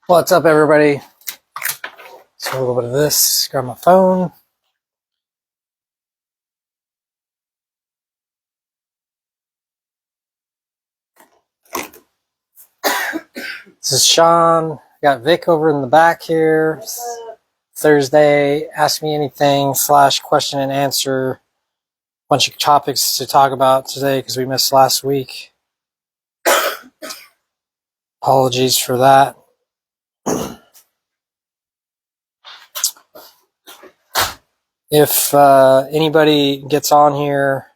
What's up, everybody? So a little bit of this, grab my phone. This is Shawn. Got Vic over in the back here. Thursday, ask me anything / question and answer. Bunch of topics to talk about today because we missed last week. Apologies for that. If anybody gets on here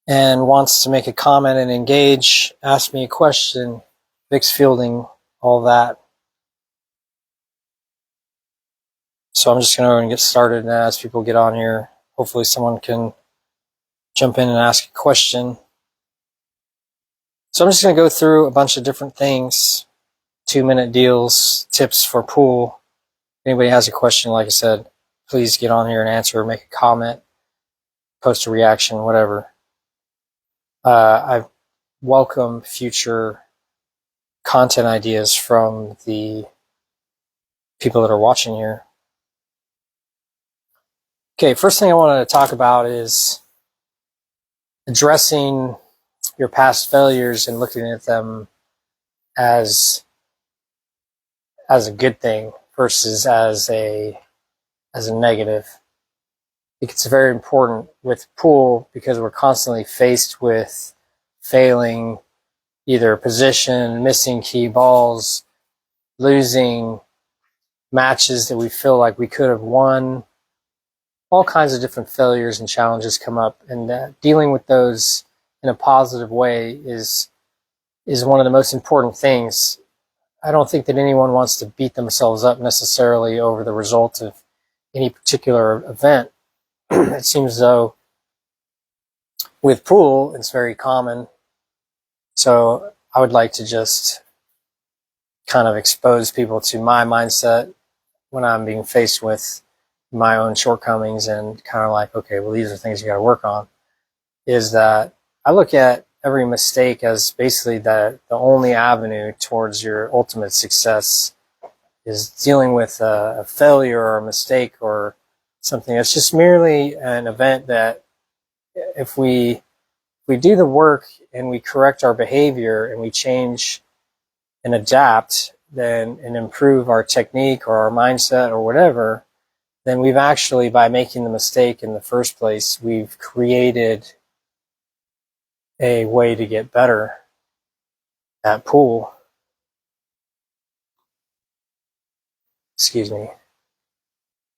and wants to make a comment and engage, ask me a question, Vic's fielding all that. So I'm just going to get started, and as people get on here, hopefully someone can jump in and ask a question. So I'm just going to go through a bunch of different things, 2-minute deals, tips for pool. If anybody has a question, like I said, please get on here and answer, make a comment, post a reaction, whatever. I welcome future content ideas from the people that are watching here. Okay, first thing I wanted to talk about is addressing your past failures and looking at them as a good thing versus as a negative. I think it's very important with pool because we're constantly faced with failing either position, missing key balls, losing matches that we feel like we could have won. All kinds of different failures and challenges come up, and dealing with those in a positive way is one of the most important things. I don't think that anyone wants to beat themselves up necessarily over the result of any particular event. It seems as though with pool, it's very common. So I would like to just kind of expose people to my mindset when I'm being faced with my own shortcomings and kind of like, okay, well, these are things you got to work on. Is that I look at every mistake as basically the only avenue towards your ultimate success is dealing with a failure or a mistake or something. It's just merely an event that if we do the work and we correct our behavior and we change and adapt then and improve our technique or our mindset or whatever, then we've actually, by making the mistake in the first place, we've created a way to get better at pool. Excuse me.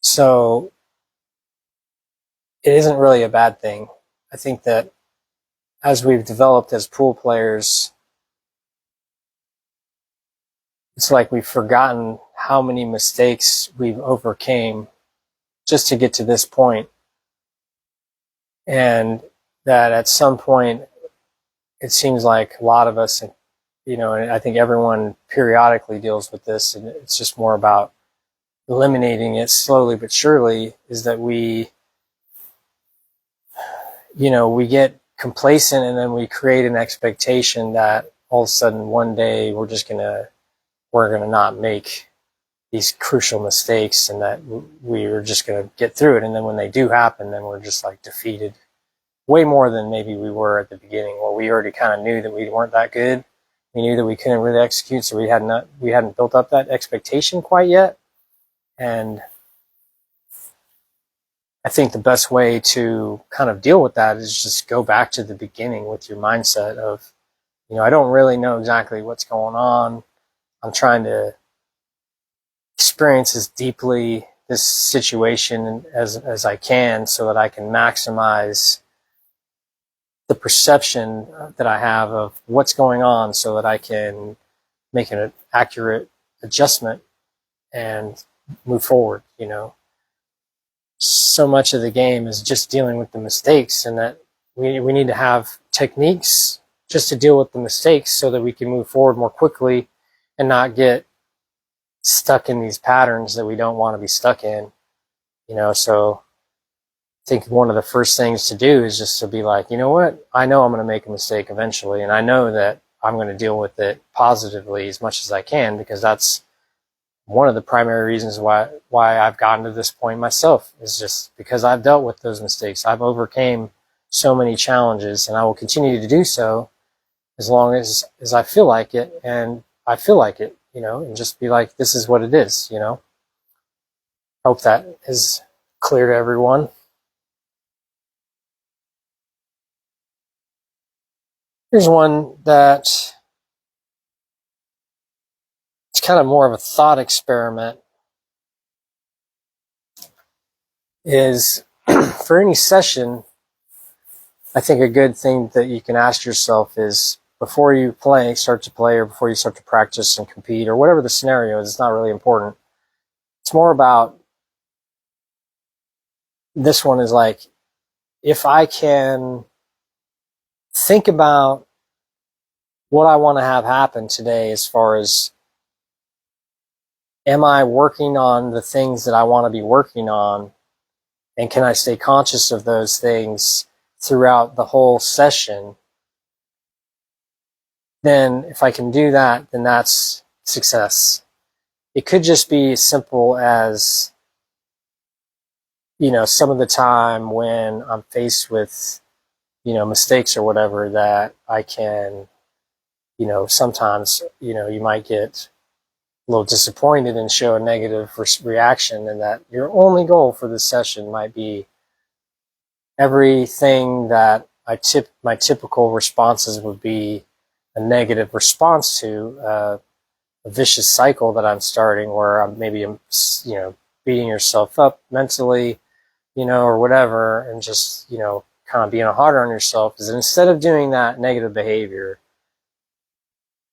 So it isn't really a bad thing. I think that as we've developed as pool players, it's like we've forgotten how many mistakes we've overcame just to get to this point. And that at some point, it seems like a lot of us, and I think everyone periodically deals with this, and it's just more about eliminating it slowly but surely, is that we get complacent and then we create an expectation that all of a sudden one day we're gonna not make these crucial mistakes and that we are just going to get through it. And then when they do happen, then we're just like defeated way more than maybe we were at the beginning, where we already kind of knew that we weren't that good. We knew that we couldn't really execute, so we hadn't built up that expectation quite yet. And I think the best way to kind of deal with that is just go back to the beginning with your mindset of, I don't really know exactly what's going on. I'm trying to experience as deeply this situation as I can so that I can maximize the perception that I have of what's going on so that I can make an accurate adjustment and move forward. So much of the game is just dealing with the mistakes, and that we need to have techniques just to deal with the mistakes so that we can move forward more quickly and not get stuck in these patterns that we don't want to be stuck in. So I think one of the first things to do is just to be like, you know what? I know I'm going to make a mistake eventually, and I know that I'm going to deal with it positively as much as I can, because that's one of the primary reasons why I've gotten to this point myself, is just because I've dealt with those mistakes. I've overcame so many challenges, and I will continue to do so as long as I feel like it, and I feel like it, and just be like, this is what it is, Hope that is clear to everyone. Here's one that it's kind of more of a thought experiment. Is for any session, I think a good thing that you can ask yourself is, before you start to play, or before you start to practice and compete, or whatever the scenario is, it's not really important. It's more about, this one is like, if I can think about what I want to have happen today, as far as, am I working on the things that I want to be working on? And can I stay conscious of those things throughout the whole session? Then if I can do that, then that's success. It could just be as simple as, some of the time when I'm faced with, mistakes or whatever, that I can, sometimes, you might get a little disappointed and show a negative reaction, and that your only goal for this session might be, everything that my typical responses would be a negative response to, a vicious cycle that I'm starting, where I'm beating yourself up mentally, or whatever, and just, kind of being harder on yourself, is that instead of doing that negative behavior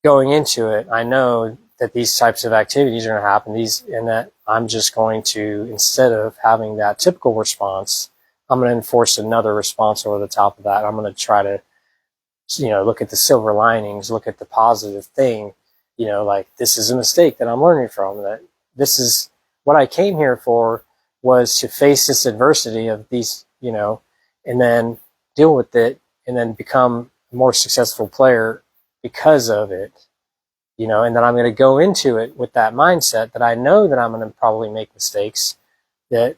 going into it, I know that these types of activities are going to happen, and that I'm just going to, instead of having that typical response, I'm going to enforce another response over the top of that. I'm going to try to, look at the silver linings, look at the positive thing, like, this is a mistake that I'm learning from, that this is what I came here for, was to face this adversity of these, and then deal with it, and then become a more successful player because of it, and then I'm going to go into it with that mindset that I know that I'm going to probably make mistakes, that,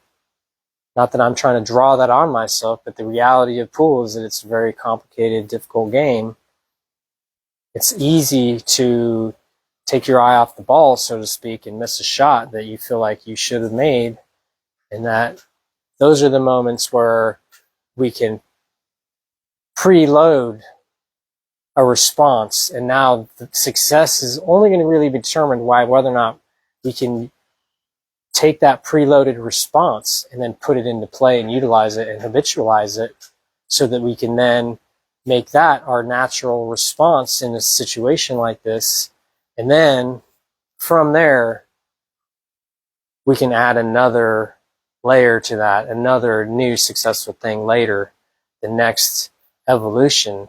not that I'm trying to draw that on myself, but the reality of pool is that it's a very complicated, difficult game. It's easy to take your eye off the ball, so to speak, and miss a shot that you feel like you should have made, and that those are the moments where we can preload a response, and now the success is only going to really be determined by whether or not we can take that preloaded response and then put it into play and utilize it and habitualize it, so that we can then make that our natural response in a situation like this. And then from there, we can add another layer to that, another new successful thing later, the next evolution.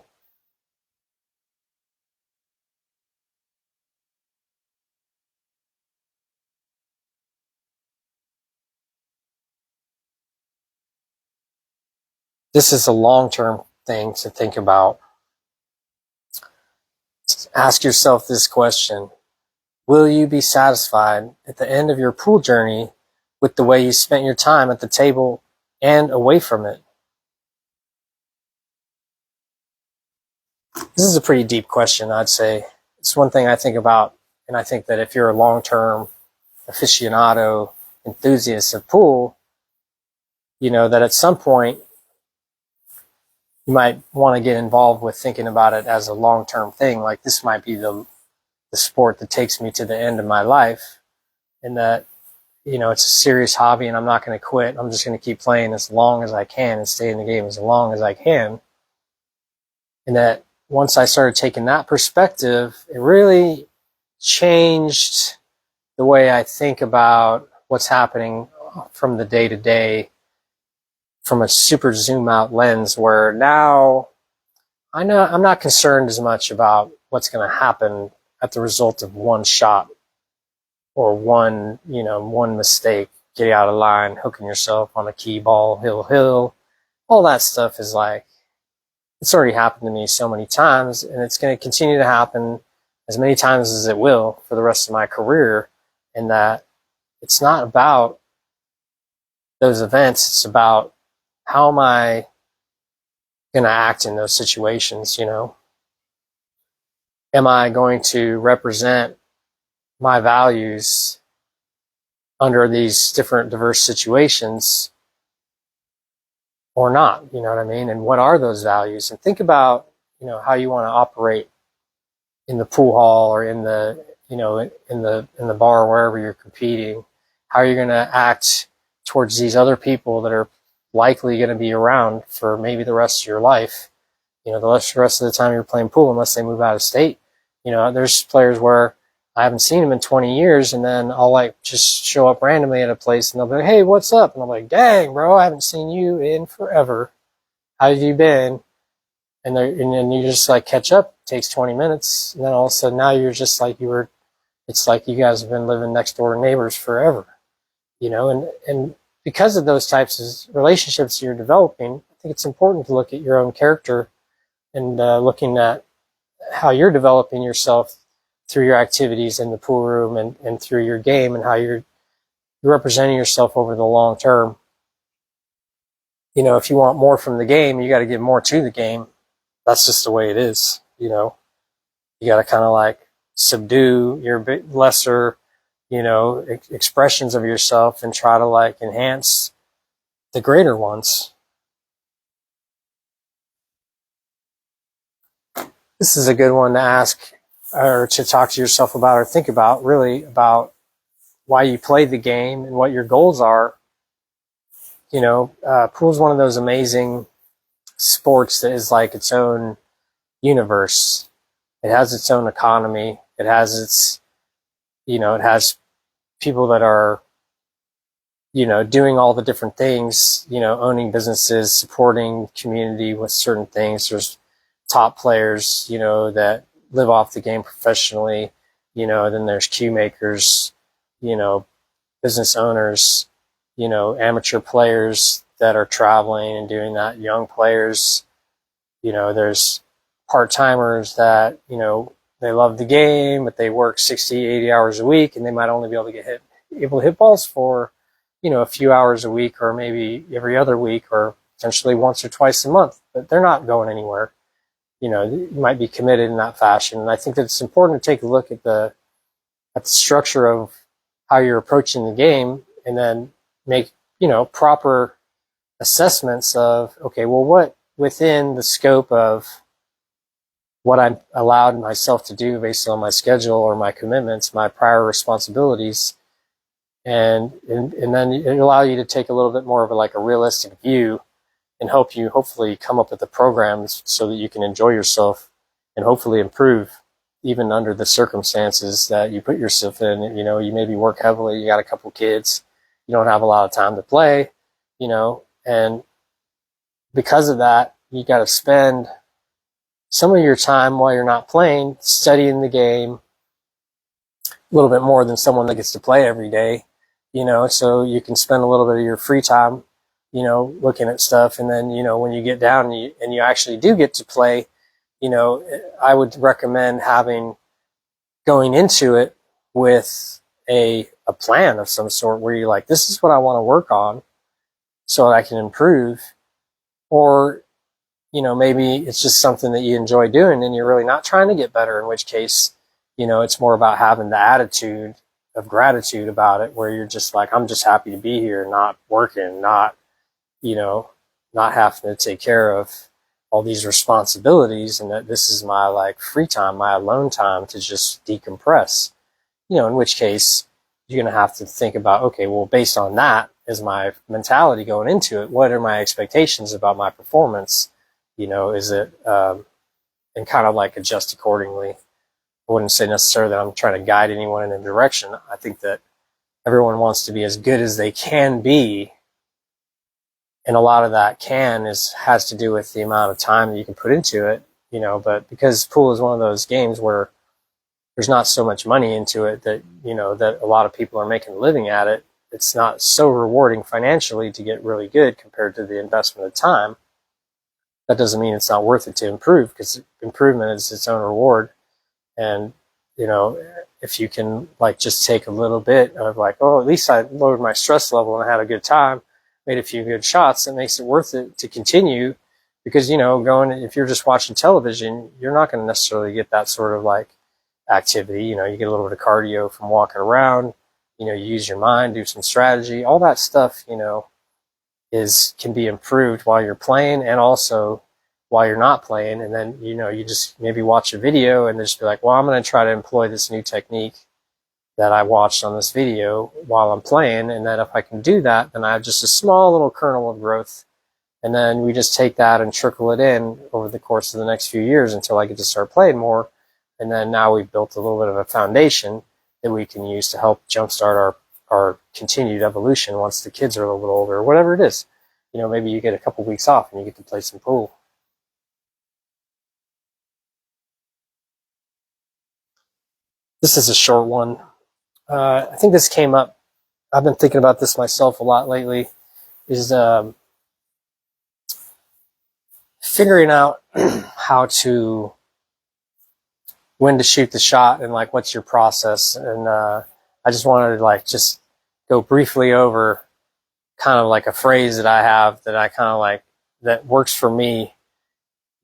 This is a long-term thing to think about. Ask yourself this question: will you be satisfied at the end of your pool journey with the way you spent your time at the table and away from it? This is a pretty deep question, I'd say. It's one thing I think about, and I think that if you're a long-term aficionado, enthusiast of pool, that at some point you might want to get involved with thinking about it as a long-term thing. Like, this might be the sport that takes me to the end of my life, and that, it's a serious hobby, and I'm not going to quit. I'm just going to keep playing as long as I can and stay in the game as long as I can. And that once I started taking that perspective, it really changed the way I think about what's happening from the day to day, from a super zoom out lens, where now I'm not concerned as much about what's going to happen at the result of one shot, or one mistake, getting out of line, hooking yourself on a key ball, hill. All that stuff is like, it's already happened to me so many times, and it's going to continue to happen as many times as it will for the rest of my career. And that it's not about those events, it's about how am I going to act in those situations, you know? Am I going to represent my values under these different diverse situations or not? You know what I mean? And what are those values? And think about, you know, how you want to operate in the pool hall or in the, you know, in the bar, wherever you're competing. How you're going to act towards these other people that are likely going to be around for maybe the rest of your life. You know, the rest of the time you're playing pool, unless they move out of state. You know, there's players where I haven't seen them in 20 years, and then I'll like just show up randomly at a place, and they'll be like, "Hey, what's up?" And I'm like, "Dang, bro, I haven't seen you in forever. How have you been?" And then you just like catch up. It takes 20 minutes, and then all of a sudden now you're just like you were. It's like you guys have been living next door neighbors forever, you know. And because of those types of relationships you're developing, I think it's important to look at your own character and looking at how you're developing yourself through your activities in the pool room and through your game, and how you're representing yourself over the long term. You know, if you want more from the game, you got to give more to the game. That's just the way it is. You know, you got to kind of like subdue your bit lesser, you know, expressions of yourself and try to like enhance the greater ones. This is a good one to ask or to talk to yourself about or think about, really, about why you play the game and what your goals are. You know, pool is one of those amazing sports that is like its own universe. It has its own economy. It has its, you know, it has people that are, you know, doing all the different things, you know, owning businesses, supporting community with certain things. There's top players, you know, that live off the game professionally, you know, then there's cue makers, you know, business owners, you know, amateur players that are traveling and doing that, young players, you know, there's part-timers that, you know, they love the game, but they work 60, 80 hours a week, and they might only be able to hit balls for, you know, a few hours a week, or maybe every other week, or potentially once or twice a month, but they're not going anywhere. You know, you might be committed in that fashion. And I think that it's important to take a look at the structure of how you're approaching the game, and then make, you know, proper assessments of, okay, well, what within the scope of what I'm allowed myself to do based on my schedule or my commitments, my prior responsibilities, and then it allow you to take a little bit more of a realistic view, and help you hopefully come up with the programs so that you can enjoy yourself and hopefully improve even under the circumstances that you put yourself in. You know, you maybe work heavily, you got a couple kids, you don't have a lot of time to play, you know, and because of that, you got to spend some of your time while you're not playing studying the game a little bit more than someone that gets to play every day, you know, so you can spend a little bit of your free time, you know, looking at stuff. And then, you know, when you get down and you actually do get to play, you know, I would recommend going into it with a plan of some sort, where you're like, this is what I want to work on so that I can improve. Or, you know, maybe it's just something that you enjoy doing and you're really not trying to get better, in which case, you know, it's more about having the attitude of gratitude about it, where you're just like, I'm just happy to be here, not working, not, you know, not having to take care of all these responsibilities, and that this is my like free time, my alone time to just decompress. You know, in which case you're going to have to think about, okay, well, based on that is my mentality going into it. What are my expectations about my performance? You know, is it, and kind of like adjust accordingly. I wouldn't say necessarily that I'm trying to guide anyone in a direction. I think that everyone wants to be as good as they can be. And a lot of that has to do with the amount of time that you can put into it, you know, but because pool is one of those games where there's not so much money into it that, you know, that a lot of people are making a living at it. It's not so rewarding financially to get really good compared to the investment of time. that doesn't mean it's not worth it to improve, because improvement is its own reward. And, you know, if you can like just take a little bit of like, oh, at least I lowered my stress level and I had a good time, made a few good shots, it makes it worth it to continue. Because, you know, if you're just watching television, you're not going to necessarily get that sort of like activity. You know, you get a little bit of cardio from walking around, you know, you use your mind, do some strategy, all that stuff, you know, can be improved while you're playing and also while you're not playing. And then, you know, you just maybe watch a video and just be like, well, I'm going to try to employ this new technique that I watched on this video while I'm playing. And then if I can do that, then I have just a small little kernel of growth. And then we just take that and trickle it in over the course of the next few years until I get to start playing more. And then now we've built a little bit of a foundation that we can use to help jumpstart our continued evolution once the kids are a little bit older, or whatever it is. You know, maybe you get a couple weeks off and you get to play some pool. This is a short one. I think this came up. I've been thinking about this myself a lot lately, is figuring out when to shoot the shot and like what's your process. And I just wanted to like just go briefly over kind of like a phrase that I have that I kind of like, that works for me,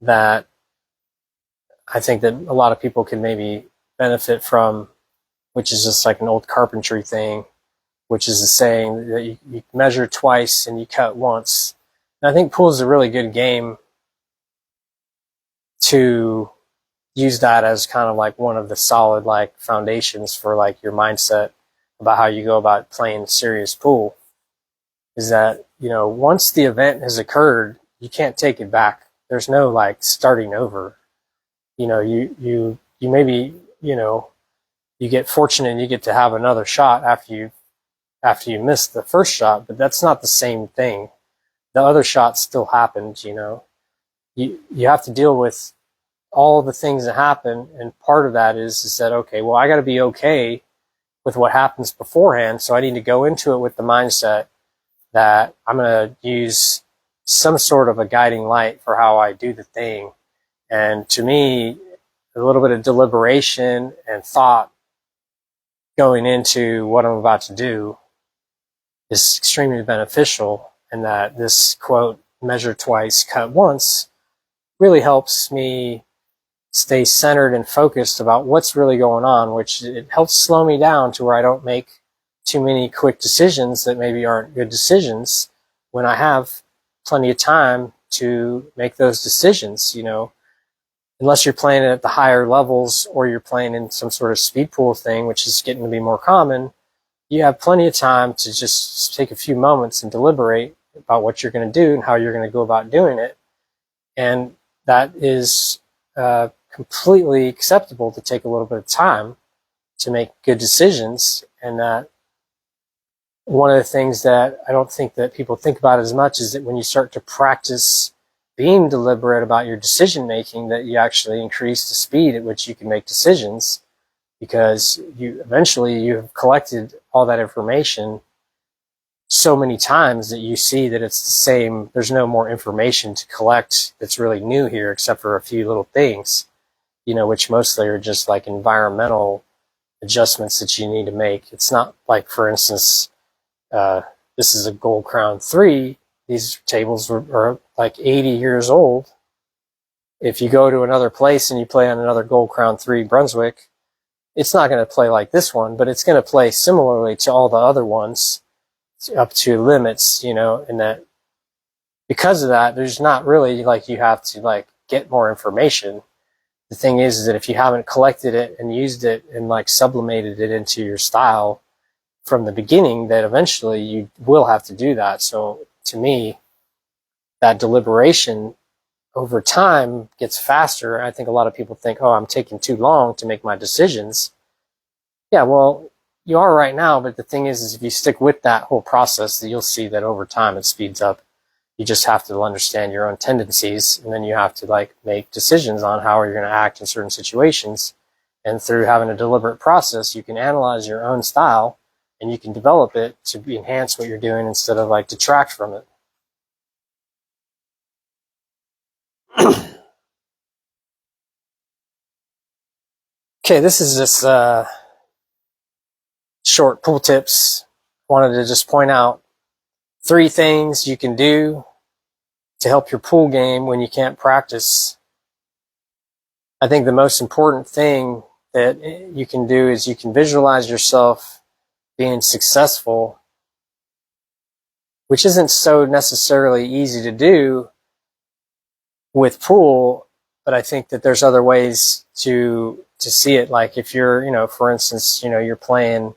that I think that a lot of people can maybe benefit from, which is just like an old carpentry thing, which is the saying that you measure twice and you cut once. And I think pool is a really good game to use that as kind of like one of the solid like foundations for like your mindset about how you go about playing serious pool. Is that, you know, once the event has occurred, you can't take it back. There's no like starting over. You know, you maybe, you know, you get fortunate and you get to have another shot after you miss the first shot, but that's not the same thing. The other shot still happened, you know. You have to deal with all the things that happen, and part of that is that, okay, well, I got to be okay with what happens beforehand, so I need to go into it with the mindset that I'm going to use some sort of a guiding light for how I do the thing. And to me, a little bit of deliberation and thought going into what I'm about to do is extremely beneficial, and that this quote, measure twice, cut once, really helps me stay centered and focused about what's really going on, which it helps slow me down to where I don't make too many quick decisions that maybe aren't good decisions when I have plenty of time to make those decisions. You know, unless you're playing at the higher levels or you're playing in some sort of speed pool thing, which is getting to be more common, you have plenty of time to just take a few moments and deliberate about what you're going to do and how you're going to go about doing it. And that is completely acceptable to take a little bit of time to make good decisions. And that one of the things that I don't think that people think about as much is that when you start to practice being deliberate about your decision making, that you actually increase the speed at which you can make decisions, because you have collected all that information so many times that you see that it's the same. There's no more information to collect that's really new here, except for a few little things, you know, which mostly are just like environmental adjustments that you need to make. It's not like, for instance, this is a Gold Crown 3. These tables are like 80 years old. If you go to another place and you play on another Gold Crown 3 Brunswick, it's not going to play like this one, but it's going to play similarly to all the other ones up to limits, you know, and that because of that, there's not really like you have to like get more information. The thing is that if you haven't collected it and used it and like sublimated it into your style from the beginning, that eventually you will have to do that. So to me, that deliberation over time gets faster. I think a lot of people think, oh, I'm taking too long to make my decisions. Yeah, well, you are right now, but the thing is if you stick with that whole process, you'll see that over time it speeds up. You just have to understand your own tendencies, and then you have to like make decisions on how you're going to act in certain situations. And through having a deliberate process, you can analyze your own style and you can develop it to enhance what you're doing instead of like detract from it. Okay, this is just short pool tips. Wanted to just point out 3 things you can do to help your pool game when you can't practice. I think the most important thing that you can do is you can visualize yourself being successful, which isn't so necessarily easy to do with pool, but I think that there's other ways to see it. Like if you're, for instance, you're playing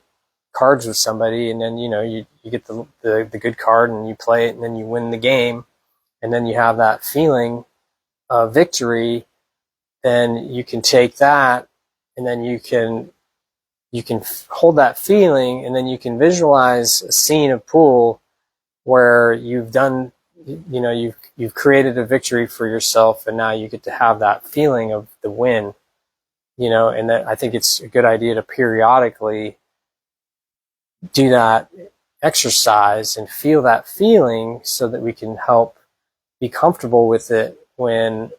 cards with somebody, and then you get the good card and you play it, and then you win the game, and then you have that feeling of victory. Then you can take that, and then you can hold that feeling, and then you can visualize a scene of pool where you've done, you've created a victory for yourself, and now you get to have that feeling of the win. And that I think it's a good idea to periodically do that exercise and feel that feeling so that we can help be comfortable with it when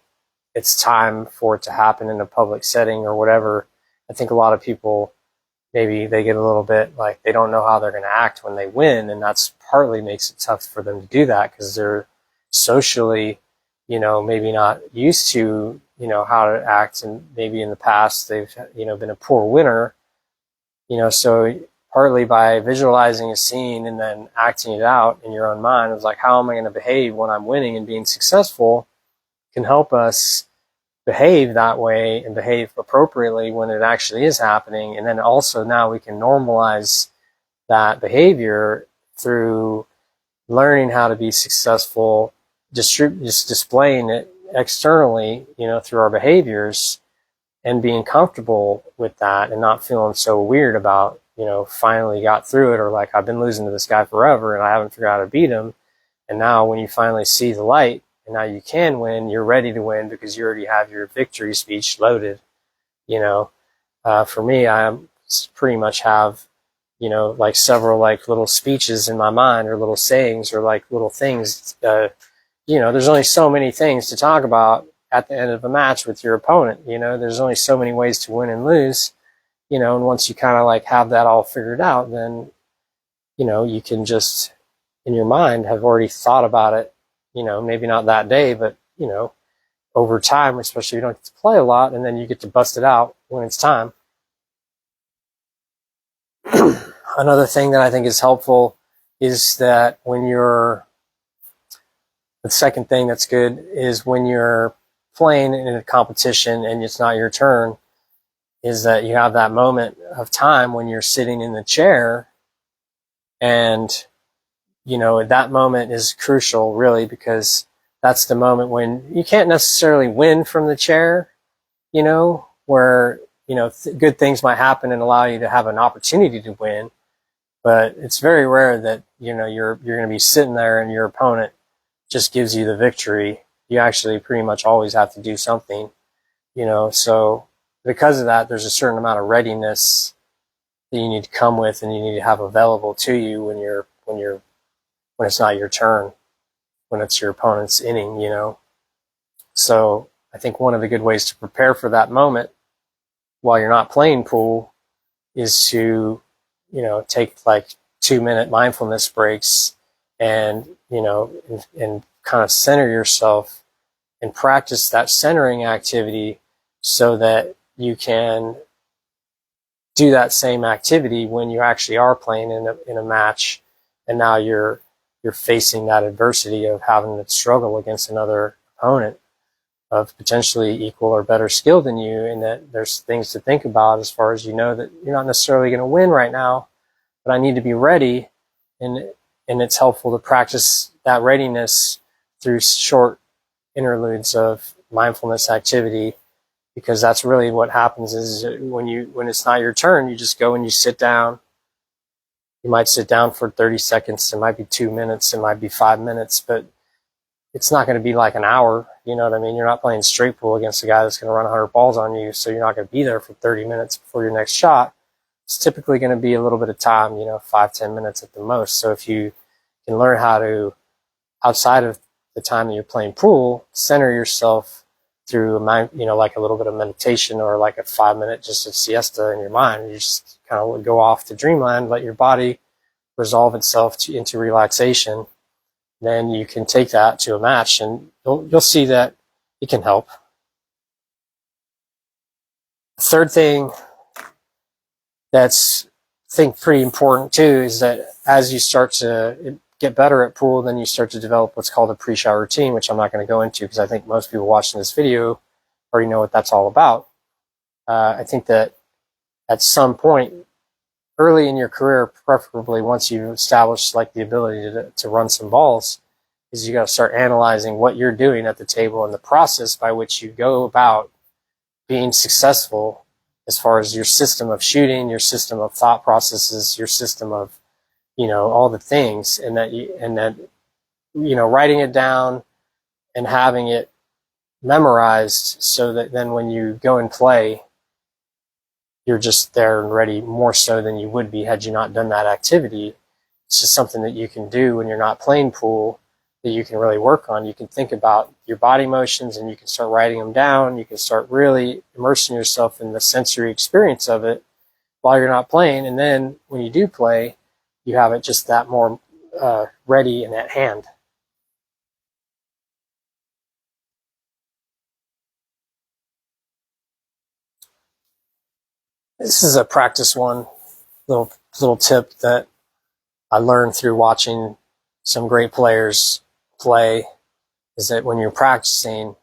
it's time for it to happen in a public setting or whatever. I think a lot of people, maybe they get a little bit like they don't know how they're going to act when they win, and that's partly makes it tough for them to do that because they're socially, maybe not used to, how to act, and maybe in the past they've, been a poor winner, so partly by visualizing a scene and then acting it out in your own mind, it's like, how am I going to behave when I'm winning and being successful, can help us behave that way and behave appropriately when it actually is happening. And then also now we can normalize that behavior through learning how to be successful, just displaying it externally, through our behaviors, and being comfortable with that and not feeling so weird about, finally got through it, or like I've been losing to this guy forever and I haven't figured out how to beat him. And now when you finally see the light and now you can win, you're ready to win because you already have your victory speech loaded. For me, I pretty much have, like several like little speeches in my mind, or little sayings, or like little things. There's only so many things to talk about at the end of a match with your opponent. There's only so many ways to win and lose. And once you kind of like have that all figured out, then, you can just in your mind have already thought about it, maybe not that day, but, over time, especially if you don't get to play a lot, and then you get to bust it out when it's time. Another thing that I think is helpful is that the second thing that's good is when you're playing in a competition and it's not your turn, is that you have that moment of time when you're sitting in the chair, and that moment is crucial, really, because that's the moment when you can't necessarily win from the chair, where good things might happen and allow you to have an opportunity to win, but it's very rare that you're going to be sitting there and your opponent just gives you the victory. You actually pretty much always have to do something, so because of that, there's a certain amount of readiness that you need to come with and you need to have available to you when it's not your turn, when it's your opponent's inning, So I think one of the good ways to prepare for that moment while you're not playing pool is to, take like 2-minute mindfulness breaks and, and kind of center yourself and practice that centering activity so that you can do that same activity when you actually are playing in a match, and now you're facing that adversity of having to struggle against another opponent of potentially equal or better skill than you, and that there's things to think about as far as that you're not necessarily going to win right now, but I need to be ready, and it's helpful to practice that readiness through short interludes of mindfulness activity, because that's really what happens is when it's not your turn, you just go and you sit down. You might sit down for 30 seconds. It might be 2 minutes. It might be 5 minutes, but it's not going to be like an hour. You know what I mean? You're not playing straight pool against a guy that's going to run 100 balls on you, so you're not going to be there for 30 minutes before your next shot. It's typically going to be a little bit of time, 5-10 minutes at the most. So if you can learn how to, outside of the time that you're playing pool, center yourself through like a little bit of meditation or like a 5-minute just a siesta in your mind. You just kind of go off to dreamland, let your body resolve itself into relaxation. Then you can take that to a match, and you'll see that it can help. The third thing that's, I think, pretty important too is that as you start to get better at pool, then you start to develop what's called a pre-shot routine, which I'm not going to go into because I think most people watching this video already know what that's all about. I think that at some point early in your career, preferably once you've established like the ability to run some balls, is you got to start analyzing what you're doing at the table and the process by which you go about being successful as far as your system of shooting, your system of thought processes, your system of, all the things, and that writing it down and having it memorized so that then when you go and play, you're just there and ready more so than you would be had you not done that activity. It's just something that you can do when you're not playing pool that you can really work on. You can think about your body motions and you can start writing them down. You can start really immersing yourself in the sensory experience of it while you're not playing. And then when you do play, you have it just that more ready and at hand. This is a practice one, little tip that I learned through watching some great players play, is that when you're practicing,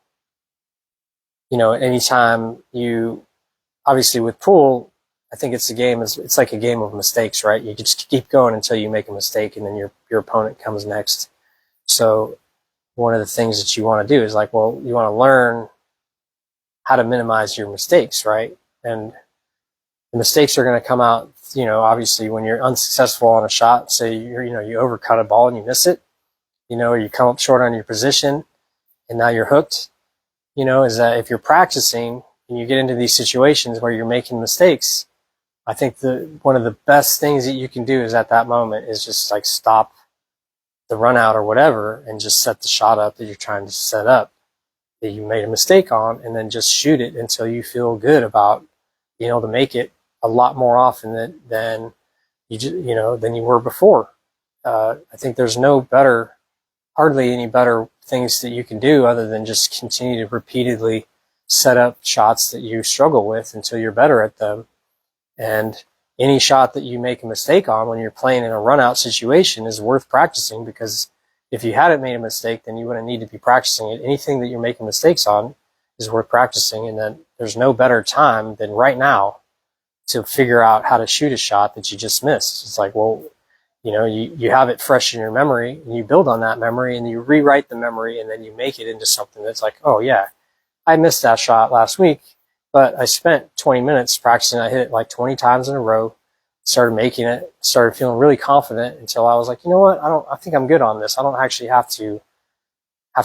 anytime obviously with pool, I think it's like a game of mistakes, right? You just keep going until you make a mistake and then your opponent comes next. So one of the things that you want to do is you want to learn how to minimize your mistakes, right? And the mistakes are going to come out, obviously when you're unsuccessful on a shot, say you overcut a ball and you miss it, or you come up short on your position and now you're hooked, is that if you're practicing and you get into these situations where you're making mistakes, I think one of the best things that you can do is at that moment is just stop the run out or whatever and just set the shot up that you're trying to set up that you made a mistake on, and then just shoot it until you feel good about being able to make it a lot more often than you were before. I think there's hardly any better things that you can do other than just continue to repeatedly set up shots that you struggle with until you're better at them. And any shot that you make a mistake on when you're playing in a run-out situation is worth practicing, because if you hadn't made a mistake, then you wouldn't need to be practicing it. Anything that you're making mistakes on is worth practicing, and then there's no better time than right now to figure out how to shoot a shot that you just missed. It's you have it fresh in your memory, and you build on that memory, and you rewrite the memory, and then you make it into something that's oh yeah, I missed that shot last week, but I spent 20 minutes practicing. I hit it 20 times in a row, started making it, started feeling really confident until I was you know what, I think I'm good on this. I don't actually have to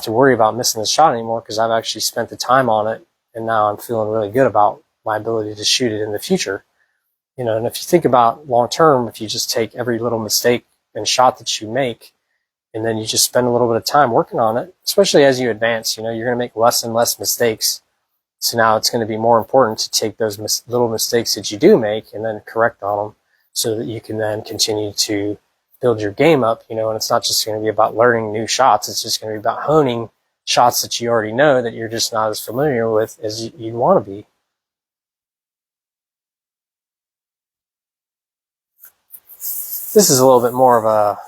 worry about missing the shot anymore because I've actually spent the time on it, and now I'm feeling really good about my ability to shoot it in the future. And if you think about long term, if you just take every little mistake and shot that you make, and then you just spend a little bit of time working on it, especially as you advance, you're going to make less and less mistakes. So now it's going to be more important to take those little mistakes that you do make and then correct on them so that you can then continue to build your game up, and it's not just going to be about learning new shots. It's just going to be about honing shots that you already know that you're just not as familiar with as you want to be. This is a little bit more of a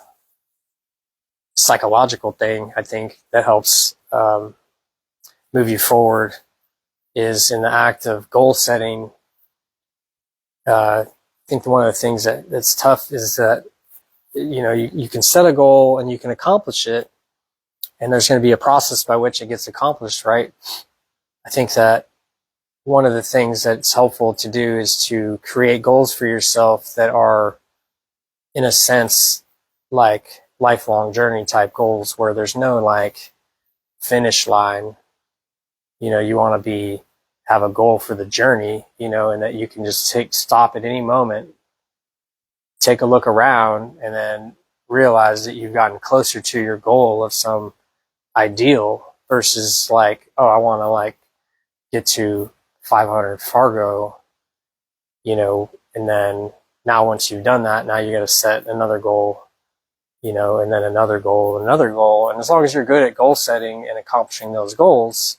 psychological thing, I think, that helps move you forward, is in the act of goal setting. I think one of the things that's tough is that, you can set a goal and you can accomplish it, and there's going to be a process by which it gets accomplished, right? I think that one of the things that's helpful to do is to create goals for yourself that are, in a sense, like lifelong journey type goals, where there's no finish line. You want to have a goal for the journey, and that you can just stop at any moment, take a look around, and then realize that you've gotten closer to your goal of some ideal versus like, oh, I want to like get to 500 Fargo, and then now once you've done that, now you got to set another goal, and then another goal, another goal. And as long as you're good at goal setting and accomplishing those goals,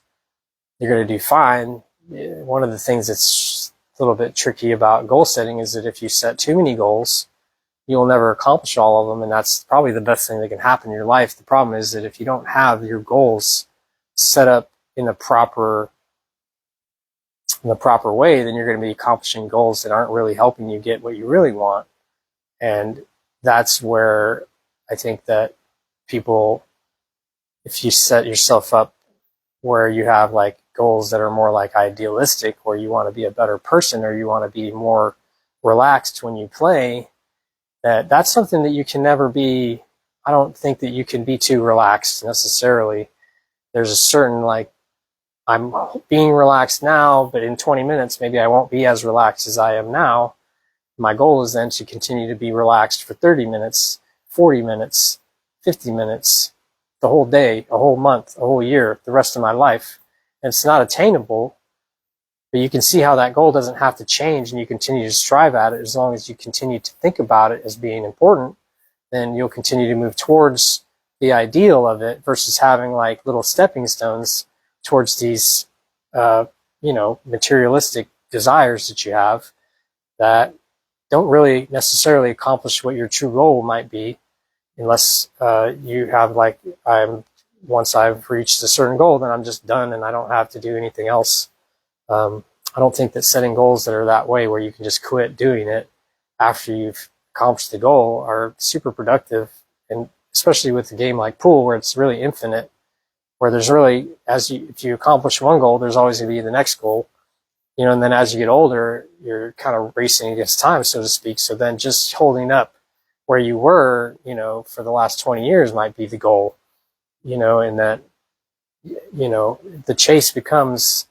you're going to do fine. One of the things that's a little bit tricky about goal setting is that if you set too many goals, you'll never accomplish all of them. And that's probably the best thing that can happen in your life. The problem is that if you don't have your goals set up in the proper way, then you're going to be accomplishing goals that aren't really helping you get what you really want. And that's where I think that people, if you set yourself up where you have like goals that are more like idealistic, where you want to be a better person or you want to be more relaxed when you play, that's something that you can never be. I don't think that you can be too relaxed necessarily. There's a certain like, I'm being relaxed now, but in 20 minutes, maybe I won't be as relaxed as I am now. My goal is then to continue to be relaxed for 30 minutes, 40 minutes, 50 minutes, the whole day, a whole month, a whole year, the rest of my life. And it's not attainable, but you can see how that goal doesn't have to change, and you continue to strive at it. As long as you continue to think about it as being important, then you'll continue to move towards the ideal of it versus having like little stepping stones towards these, materialistic desires that you have that don't really necessarily accomplish what your true goal might be, unless you have like, once I've reached a certain goal, then I'm just done and I don't have to do anything else. I don't think that setting goals that are that way, where you can just quit doing it after you've accomplished the goal, are super productive. And especially with a game like pool, where it's really infinite, where there's really, if you accomplish one goal, there's always going to be the next goal, and then as you get older, you're kind of racing against time, so to speak. So then just holding up where you were, for the last 20 years might be the goal, and that, the chase becomes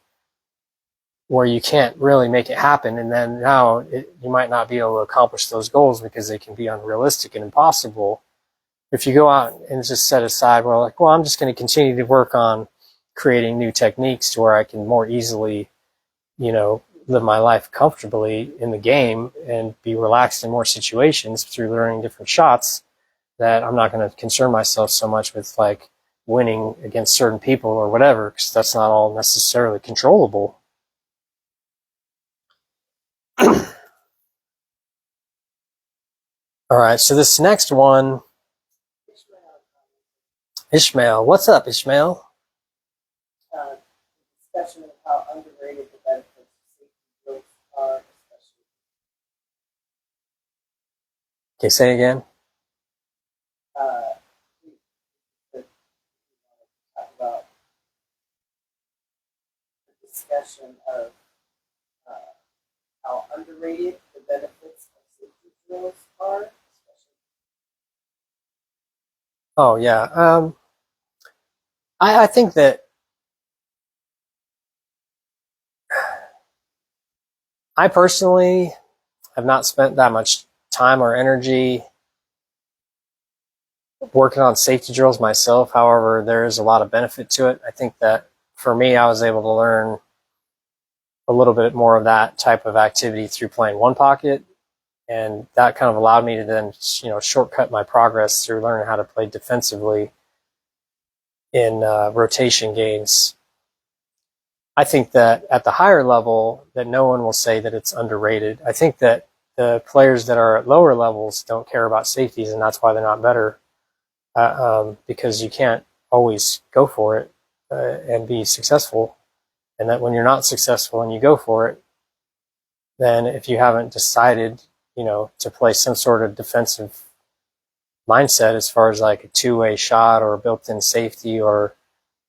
where you can't really make it happen. And then now you might not be able to accomplish those goals because they can be unrealistic and impossible. If you go out and just set aside, I'm just going to continue to work on creating new techniques to where I can more easily, live my life comfortably in the game and be relaxed in more situations through learning different shots, that I'm not going to concern myself so much with like winning against certain people or whatever, because that's not all necessarily controllable. All right, so this next one, Ishmael. What's up, Ishmael? Discussion of how underrated the benefits of safety drills are, especially. Okay, say again. Talk about the discussion of how underrated the benefits of safety drills are, especially. Oh yeah. I think that I personally have not spent that much time or energy working on safety drills myself. However, there is a lot of benefit to it. I think that for me, I was able to learn a little bit more of that type of activity through playing one pocket, and that kind of allowed me to then, shortcut my progress through learning how to play defensively in rotation games. I think that at the higher level, that no one will say that it's underrated. I think that the players that are at lower levels don't care about safeties, and that's why they're not better, because you can't always go for it and be successful. And that when you're not successful and you go for it, then if you haven't decided, to play some sort of defensive mindset as far as like a two-way shot or a built-in safety, or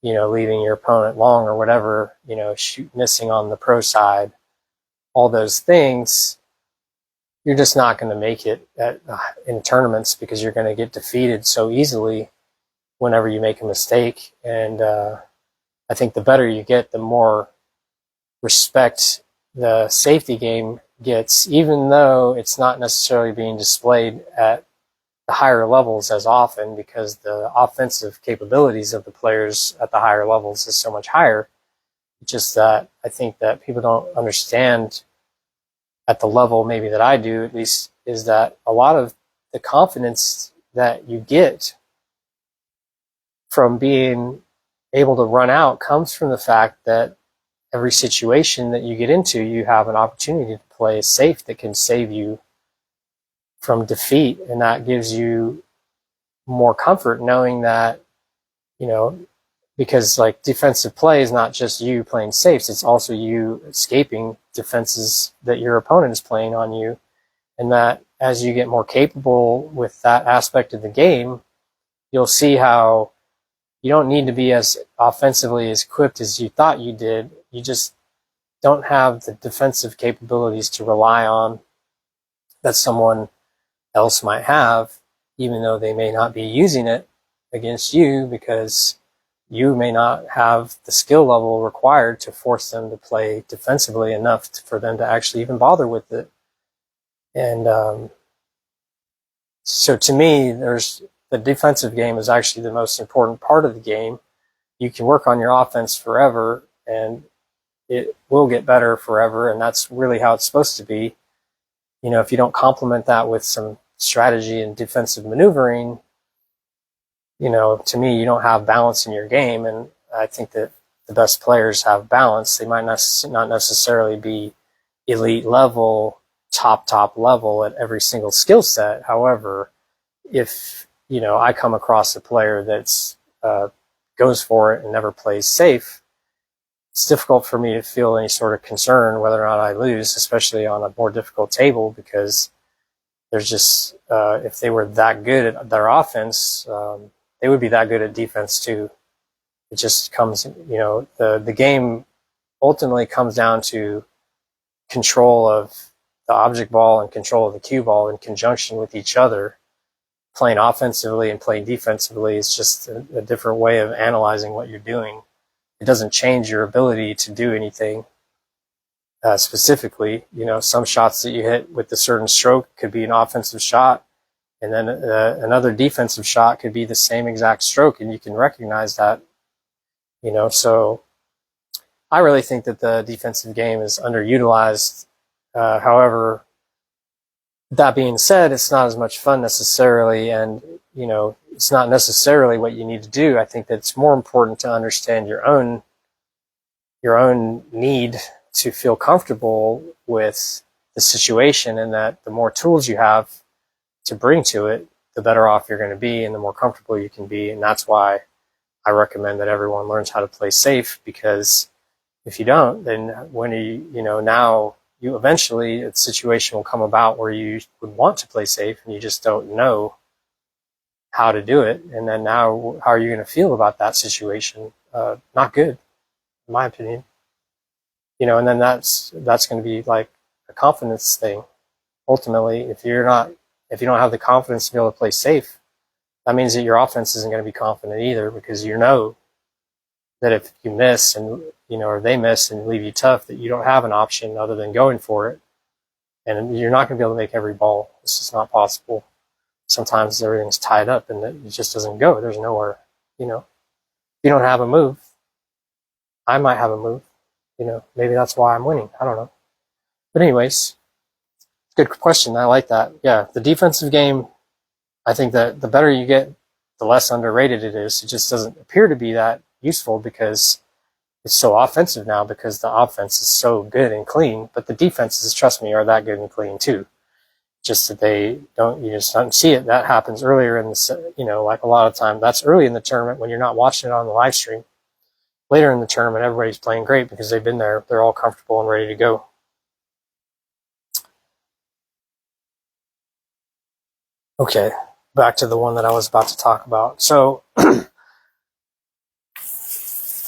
leaving your opponent long or whatever, missing on the pro side, all those things, you're just not going to make it in tournaments, because you're going to get defeated so easily whenever you make a mistake. And I think the better you get, the more respect the safety game gets, even though it's not necessarily being displayed at the higher levels as often because the offensive capabilities of the players at the higher levels is so much higher. Just that I think that people don't understand at the level maybe that I do, at least, is that a lot of the confidence that you get from being able to run out comes from the fact that every situation that you get into, you have an opportunity to play safe that can save you from defeat. And that gives you more comfort knowing that, because like defensive play is not just you playing safes, it's also you escaping defenses that your opponent is playing on you. And that as you get more capable with that aspect of the game, you'll see how you don't need to be as offensively as equipped as you thought you did. You just don't have the defensive capabilities to rely on that someone else might have, even though they may not be using it against you because you may not have the skill level required to force them to play defensively enough for them to actually even bother with it. And so to me, the defensive game is actually the most important part of the game. You can work on your offense forever and it will get better forever, and that's really how it's supposed to be. If you don't complement that with some strategy and defensive maneuvering, to me, you don't have balance in your game. And I think that the best players have balance. They might not necessarily be elite level, top level at every single skill set. However, if, I come across a player that's goes for it and never plays safe, it's difficult for me to feel any sort of concern whether or not I lose, especially on a more difficult table, because there's just, if they were that good at their offense, they would be that good at defense too. It just comes, the game ultimately comes down to control of the object ball and control of the cue ball in conjunction with each other. Playing offensively and playing defensively is just a different way of analyzing what you're doing. It doesn't change your ability to do anything specifically. Some shots that you hit with a certain stroke could be an offensive shot, and then another defensive shot could be the same exact stroke, and you can recognize that. So I really think that the defensive game is underutilized. However, that being said, it's not as much fun necessarily, and it's not necessarily what you need to do. I think that it's more important to understand your own need to feel comfortable with the situation, and that the more tools you have to bring to it, the better off you're going to be and the more comfortable you can be. And that's why I recommend that everyone learns how to play safe, because if you don't, then when now you eventually, a situation will come about where you would want to play safe and you just don't know how to do it. And then now, how are you going to feel about that situation? Not good, in my opinion. And then that's going to be like a confidence thing. Ultimately, if you don't have the confidence to be able to play safe, that means that your offense isn't going to be confident either, because that if you miss and, or they miss and leave you tough, that you don't have an option other than going for it. And you're not going to be able to make every ball. It's just not possible. Sometimes everything's tied up and it just doesn't go. There's nowhere, If you don't have a move, I might have a move. Maybe that's why I'm winning. I don't know. But anyways, good question. I like that. Yeah, the defensive game, I think that the better you get, the less underrated it is. It just doesn't appear to be that useful because it's so offensive now, because the offense is so good and clean. But the defenses, trust me, are that good and clean too. Just that you just don't see it. That happens earlier in the, like a lot of time. That's early in the tournament when you're not watching it on the live stream. Later in the tournament, everybody's playing great because they've been there. They're all comfortable and ready to go. Okay, back to the one that I was about to talk about. So I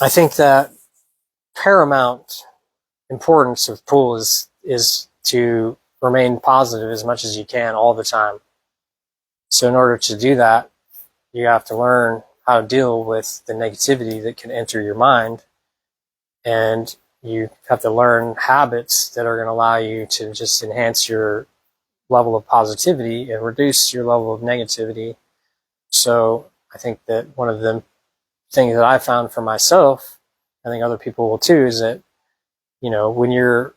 think that paramount importance of pool is to remain positive as much as you can all the time. So in order to do that, you have to learn how to deal with the negativity that can enter your mind, and you have to learn habits that are going to allow you to just enhance your level of positivity and reduce your level of negativity. So I think that one of the things that I found for myself, I think other people will too, is that, you know, when you're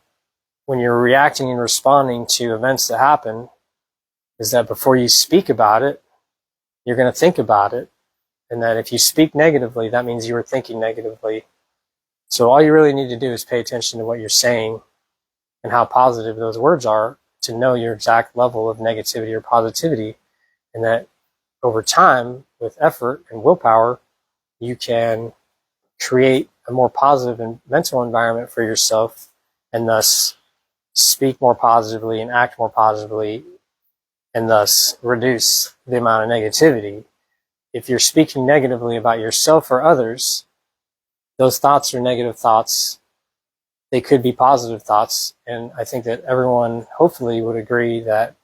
reacting and responding to events that happen, is that before you speak about it, you're going to think about it. And that if you speak negatively, that means you were thinking negatively. So all you really need to do is pay attention to what you're saying and how positive those words are to know your exact level of negativity or positivity. And that over time, with effort and willpower, you can create a more positive and mental environment for yourself, and thus speak more positively and act more positively, and thus reduce the amount of negativity. If you're speaking negatively about yourself or others, those thoughts are negative thoughts. They could be positive thoughts. And I think that everyone hopefully would agree that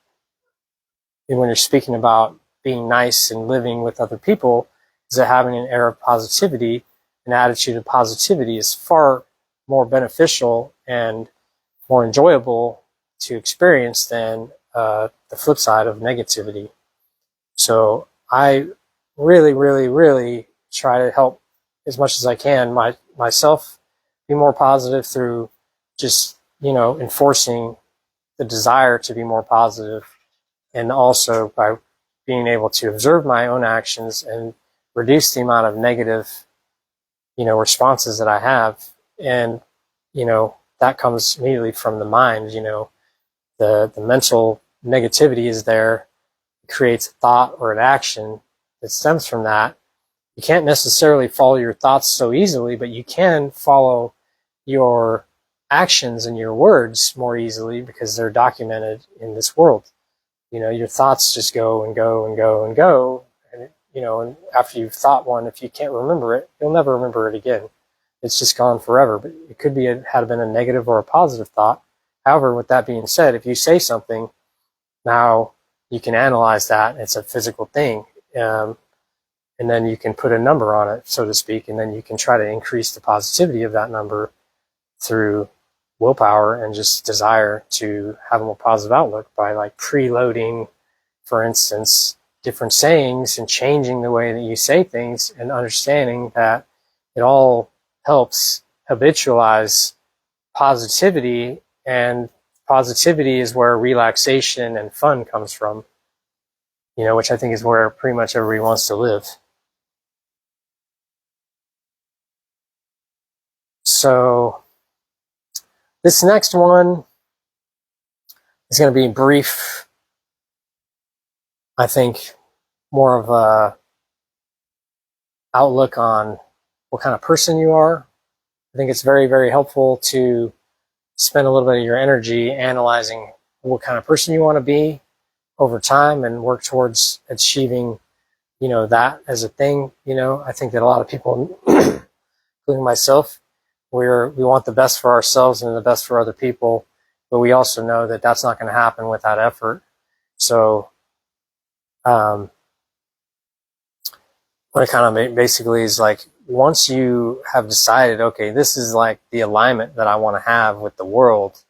when you're speaking about being nice and living with other people, is that having an air of positivity, an attitude of positivity is far more beneficial and more enjoyable to experience than the flip side of negativity. So I really, really, really try to help as much as I can myself be more positive through just, you know, enforcing the desire to be more positive, and also by being able to observe my own actions and reduce the amount of negative, you know, responses that I have. And, you know, that comes immediately from the mind. You know, the mental negativity is there, it creates a thought or an action that stems from that. You can't necessarily follow your thoughts so easily, but you can follow your actions and your words more easily because they're documented in this world. You know, your thoughts just go and go and go and go. And, you know, and after you've thought one, if you can't remember it, you'll never remember it again. It's just gone forever. But it could be had been a negative or a positive thought. However, with that being said, if you say something, now you can analyze that. It's a physical thing. And then you can put a number on it, so to speak, and then you can try to increase the positivity of that number through willpower and just desire to have a more positive outlook by like preloading, for instance, different sayings and changing the way that you say things, and understanding that it all helps habitualize positivity, and positivity is where relaxation and fun comes from, you know, which I think is where pretty much everybody wants to live. So this next one is going to be brief. I think more of a outlook on what kind of person you are. I think it's very, very helpful to spend a little bit of your energy analyzing what kind of person you want to be over time and work towards achieving, you know, that as a thing. You know, I think that a lot of people, including myself, we want the best for ourselves and the best for other people, but we also know that that's not going to happen without effort. So what it kind of basically is like, once you have decided, okay, this is like the alignment that I want to have with the world,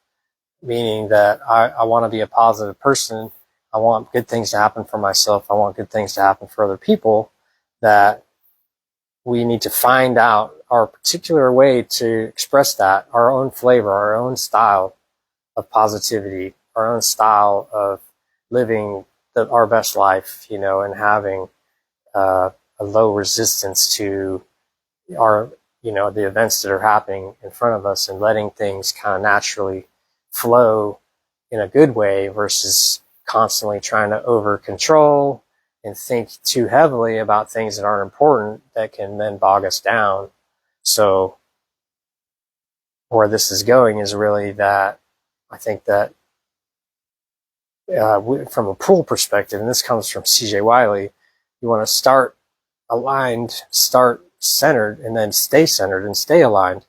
meaning that I want to be a positive person, I want good things to happen for myself, I want good things to happen for other people, that we need to find out our particular way to express that, our own flavor, our own style of positivity, our own style of living our best life, you know, and having a low resistance to our, you know, the events that are happening in front of us, and letting things kind of naturally flow in a good way versus constantly trying to over control and think too heavily about things that aren't important, that can then bog us down. So where this is going is really that I think that from a pool perspective, and this comes from C.J. Wiley, you want to start aligned, start centered, and then stay centered and stay aligned.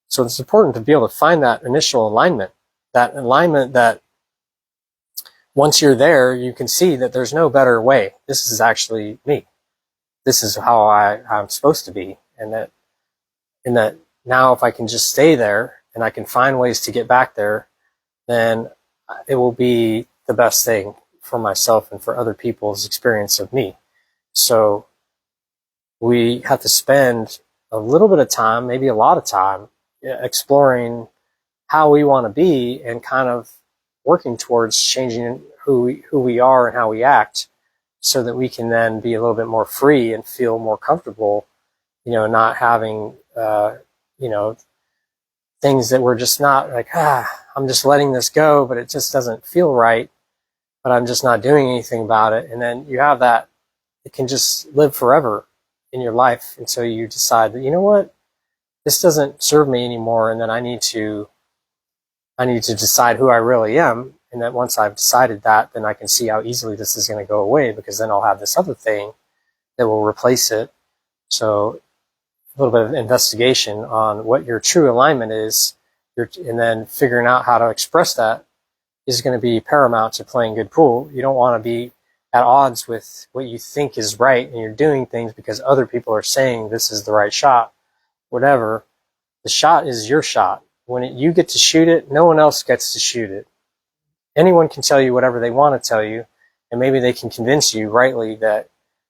So it's important to be able to find that initial alignment that once you're there, you can see that there's no better way. This is actually me. This is how I'm supposed to be. And that now if I can just stay there and I can find ways to get back there, then it will be the best thing for myself and for other people's experience of me. So we have to spend a little bit of time, maybe a lot of time, exploring how we want to be and kind of working towards changing who we are and how we act, so that we can then be a little bit more free and feel more comfortable, not having, things that we're just not like, I'm just letting this go, but it just doesn't feel right, but I'm just not doing anything about it. And then you have that, it can just live forever in your life. And so you decide that, you know what, this doesn't serve me anymore. And then I need to decide who I really am. And then once I've decided that, then I can see how easily this is going to go away, because then I'll have this other thing that will replace it. So a little bit of investigation on what your true alignment is, and then figuring out how to express that is going to be paramount to playing good pool. You don't want to be at odds with what you think is right, and you're doing things because other people are saying this is the right shot. Whatever. The shot is your shot. When you get to shoot it, no one else gets to shoot it. Anyone can tell you whatever they want to tell you, and maybe they can convince you rightly that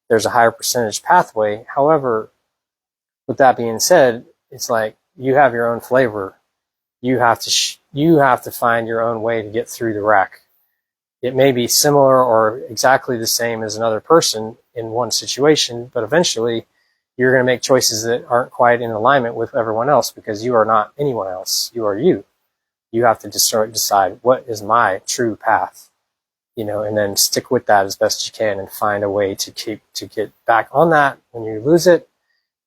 there's a higher percentage pathway. However, with that being said, it's like you have your own flavor. You have to find your own way to get through the wreck. It may be similar or exactly the same as another person in one situation, but eventually you're going to make choices that aren't quite in alignment with everyone else, because you are not anyone else. You are you. You have to decide what is my true path, and then stick with that as best you can and find a way to get back on that when you lose it,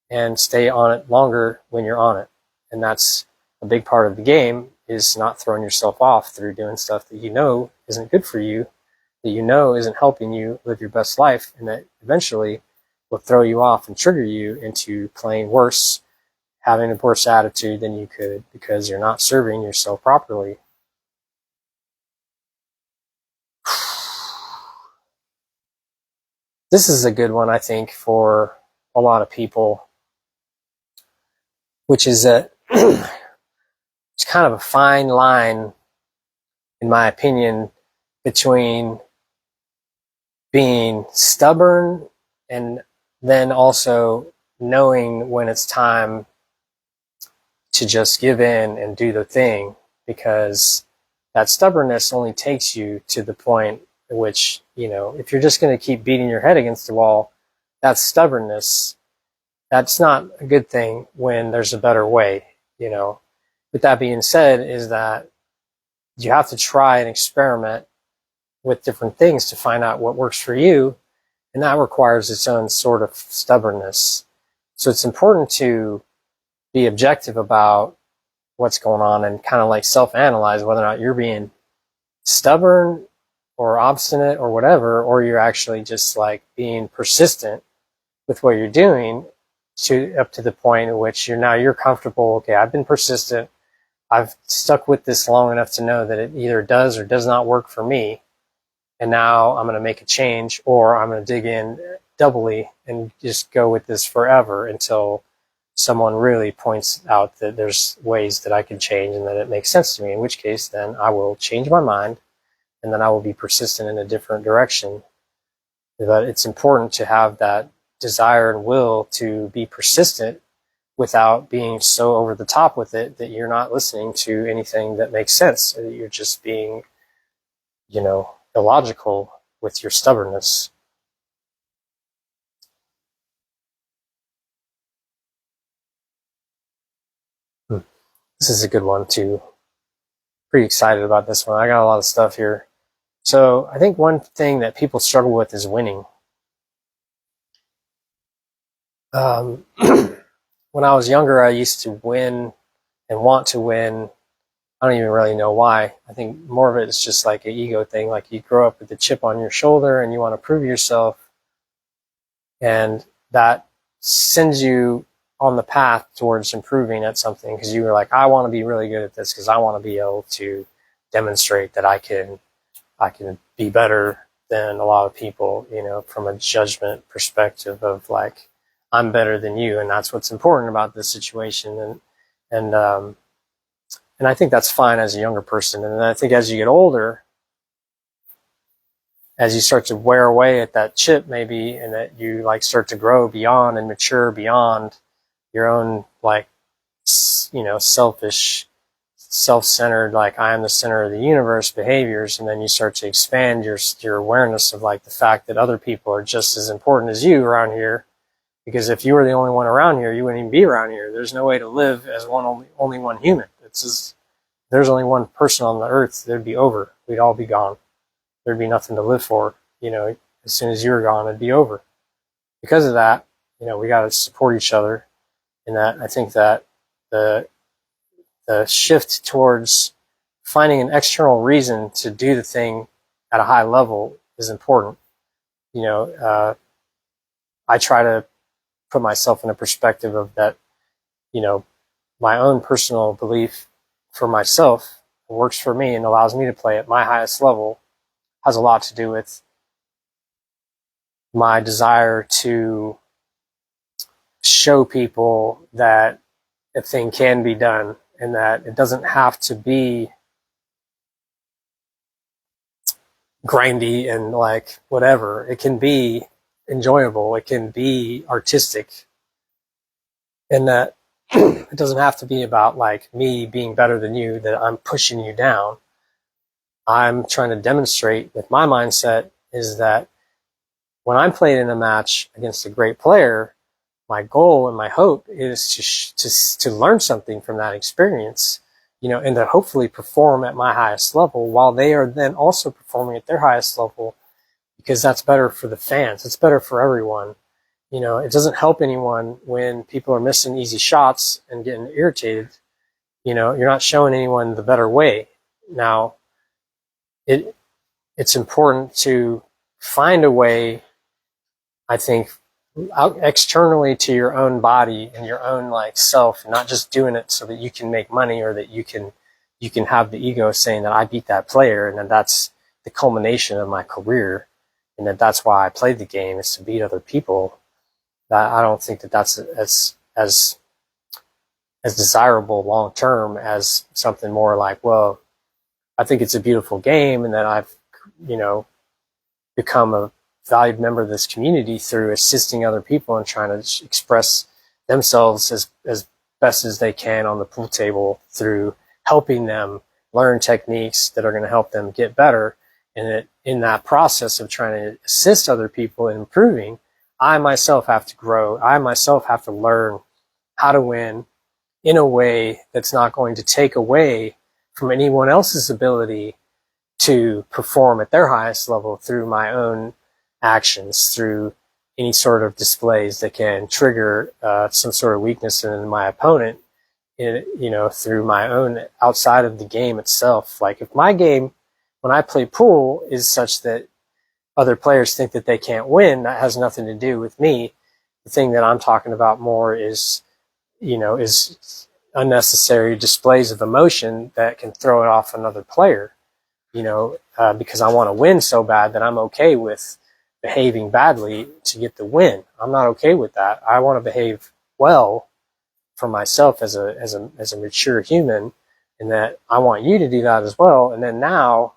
and stay on it longer when you're on it. And that's a big part of the game, is not throwing yourself off through doing stuff that isn't good for you, that isn't helping you live your best life, and that eventually will throw you off and trigger you into playing worse, having a worse attitude than you could, because you're not serving yourself properly. This is a good one, I think, for a lot of people, which is that it's kind of a fine line, in my opinion, between being stubborn and then also knowing when it's time to just give in and do the thing, because that stubbornness only takes you to the point at which, if you're just going to keep beating your head against the wall, that's stubbornness. That's not a good thing when there's a better way, With that being said, is that you have to try and experiment with different things to find out what works for you, and that requires its own sort of stubbornness. So it's important to be objective about what's going on and kind of like self-analyze whether or not you're being stubborn or obstinate or whatever, or you're actually just like being persistent with what you're doing up to the point at which you're comfortable. Okay, I've been persistent. I've stuck with this long enough to know that it either does or does not work for me. And now I'm going to make a change, or I'm going to dig in doubly and just go with this forever until someone really points out that there's ways that I can change and that it makes sense to me, in which case then I will change my mind, and then I will be persistent in a different direction. But it's important to have that desire and will to be persistent without being so over the top with it that you're not listening to anything that makes sense, that you're just being, illogical with your stubbornness. This is a good one too. Pretty excited about this one. I got a lot of stuff here. So I think one thing that people struggle with is winning. When I was younger, I used to win and want to win. I don't even really know why. I think more of it is just like an ego thing. Like you grow up with a chip on your shoulder and you want to prove yourself. And that sends you on the path towards improving at something, because you were like, I want to be really good at this because I want to be able to demonstrate that I can be better than a lot of people, from a judgment perspective of like, I'm better than you, and that's what's important about this situation. And I think that's fine as a younger person. And I think as you get older, as you start to wear away at that chip, maybe, and that you like start to grow beyond and mature beyond your own, like, selfish, self-centered, like I am the center of the universe behaviors, and then you start to expand your awareness of like the fact that other people are just as important as you around here. Because if you were the only one around here, you wouldn't even be around here. There's no way to live as only one human. There's only one person on the earth, it'd be over. We'd all be gone. There'd be nothing to live for. As soon as you were gone, it'd be over. Because of that, we got to support each other. And that, I think that the shift towards finding an external reason to do the thing at a high level is important. I try to put myself in a perspective of that, my own personal belief for myself works for me and allows me to play at my highest level has a lot to do with my desire to show people that a thing can be done and that it doesn't have to be grindy and like whatever. It can be enjoyable. It can be artistic. And that it doesn't have to be about like me being better than you, that I'm pushing you down. I'm trying to demonstrate with my mindset is that when I'm playing in a match against a great player, my goal and my hope is to learn something from that experience, and to hopefully perform at my highest level while they are then also performing at their highest level, because that's better for the fans. It's better for everyone. It doesn't help anyone when people are missing easy shots and getting irritated. You're not showing anyone the better way. Now, it's important to find a way, I think, out externally to your own body and your own like self, and not just doing it so that you can make money or that you can have the ego saying that I beat that player and that that's the culmination of my career and that that's why I played the game, is to beat other people. That I don't think that that's as desirable long term as something more like, well, I think it's a beautiful game and that I've become a valued member of this community through assisting other people and trying to express themselves as best as they can on the pool table through helping them learn techniques that are going to help them get better. And in that process of trying to assist other people in improving, I myself have to grow. I myself have to learn how to win in a way that's not going to take away from anyone else's ability to perform at their highest level through my own actions, through any sort of displays that can trigger some sort of weakness in my opponent, through my own outside of the game itself. Like if my game, when I play pool, is such that other players think that they can't win, that has nothing to do with me. The thing that I'm talking about more is unnecessary displays of emotion that can throw it off another player, because I want to win so bad that I'm okay with behaving badly to get the win. I'm not okay with that. I want to behave well for myself as a mature human, and that I want you to do that as well. And then now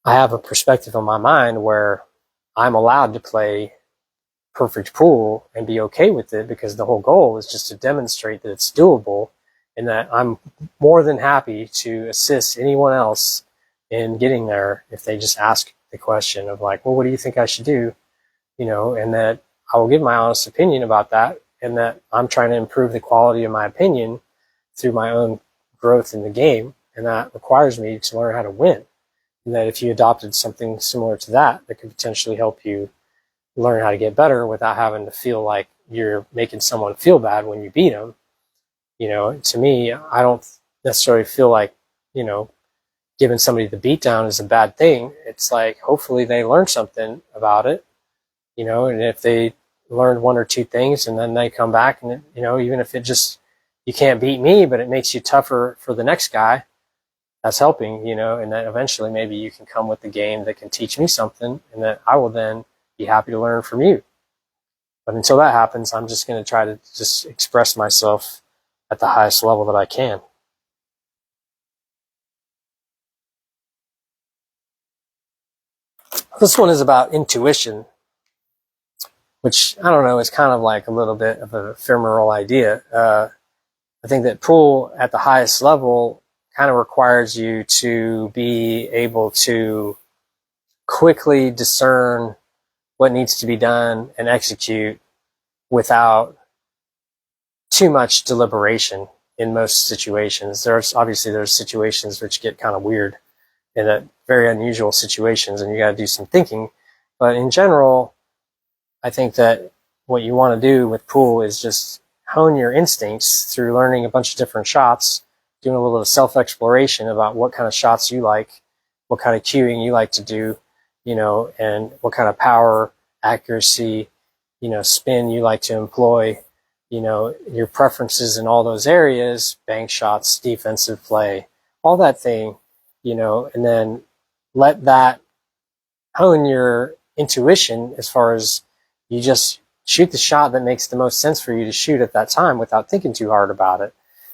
I have a perspective in my mind where I'm allowed to play perfect pool and be okay with it, because the whole goal is just to demonstrate that it's doable, and that I'm more than happy to assist anyone else in getting there if they just ask the question of like, well, what do you think I should do? And that I will give my honest opinion about that, and that I'm trying to improve the quality of my opinion through my own growth in the game, and that requires me to learn how to win. And that if you adopted something similar to that, that could potentially help you learn how to get better without having to feel like you're making someone feel bad when you beat them. To me, I don't necessarily feel like, giving somebody the beatdown is a bad thing. It's like, hopefully they learn something about it, and if they learned one or two things and then they come back and, even if it just, you can't beat me, but it makes you tougher for the next guy, that's helping, and then eventually maybe you can come with the game that can teach me something, and that I will then be happy to learn from you. But until that happens, I'm just going to try to just express myself at the highest level that I can. This one is about intuition, which I don't know, is kind of like a little bit of an ephemeral idea. I think that pool at the highest level kind of requires you to be able to quickly discern what needs to be done and execute without too much deliberation in most situations. There's situations which get kind of weird and that very unusual situations, and you got to do some thinking. But in general, I think that what you want to do with pool is just hone your instincts through learning a bunch of different shots, doing a little self-exploration about what kind of shots you like, what kind of cueing you like to do, and what kind of power, accuracy, spin you like to employ, your preferences in all those areas, bank shots, defensive play, all that thing, and then let that hone your intuition as far as you just shoot the shot that makes the most sense for you to shoot at that time without thinking too hard about it.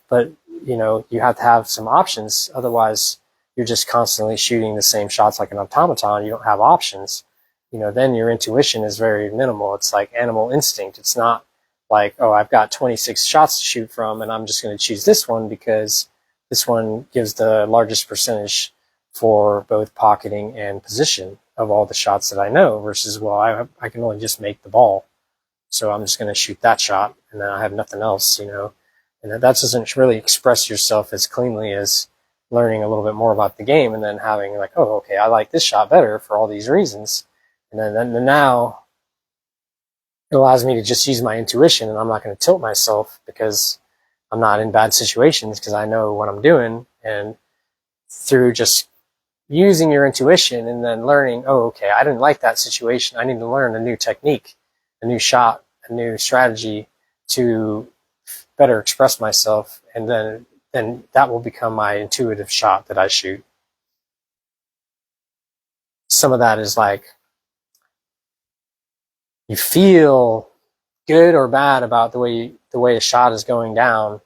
But, you have to have some options. Otherwise, you're just constantly shooting the same shots like an automaton. You don't have options. Then your intuition is very minimal. It's like animal instinct. It's not like, oh, I've got 26 shots to shoot from and I'm just going to choose this one because this one gives the largest percentage for both pocketing and position of all the shots that I know versus, well, I can only just make the ball. So I'm just going to shoot that shot and then I have nothing else, and that doesn't really express yourself as cleanly as learning a little bit more about the game and then having like, oh, okay, I like this shot better for all these reasons. And then now it allows me to just use my intuition and I'm not going to tilt myself because I'm not in bad situations because I know what I'm doing. And through just using your intuition and then learning, oh, okay, I didn't like that situation. I need to learn a new technique, a new shot, a new strategy to better express myself. And then that will become my intuitive shot that I shoot. Some of that is like you feel good or bad about the way a shot is going down,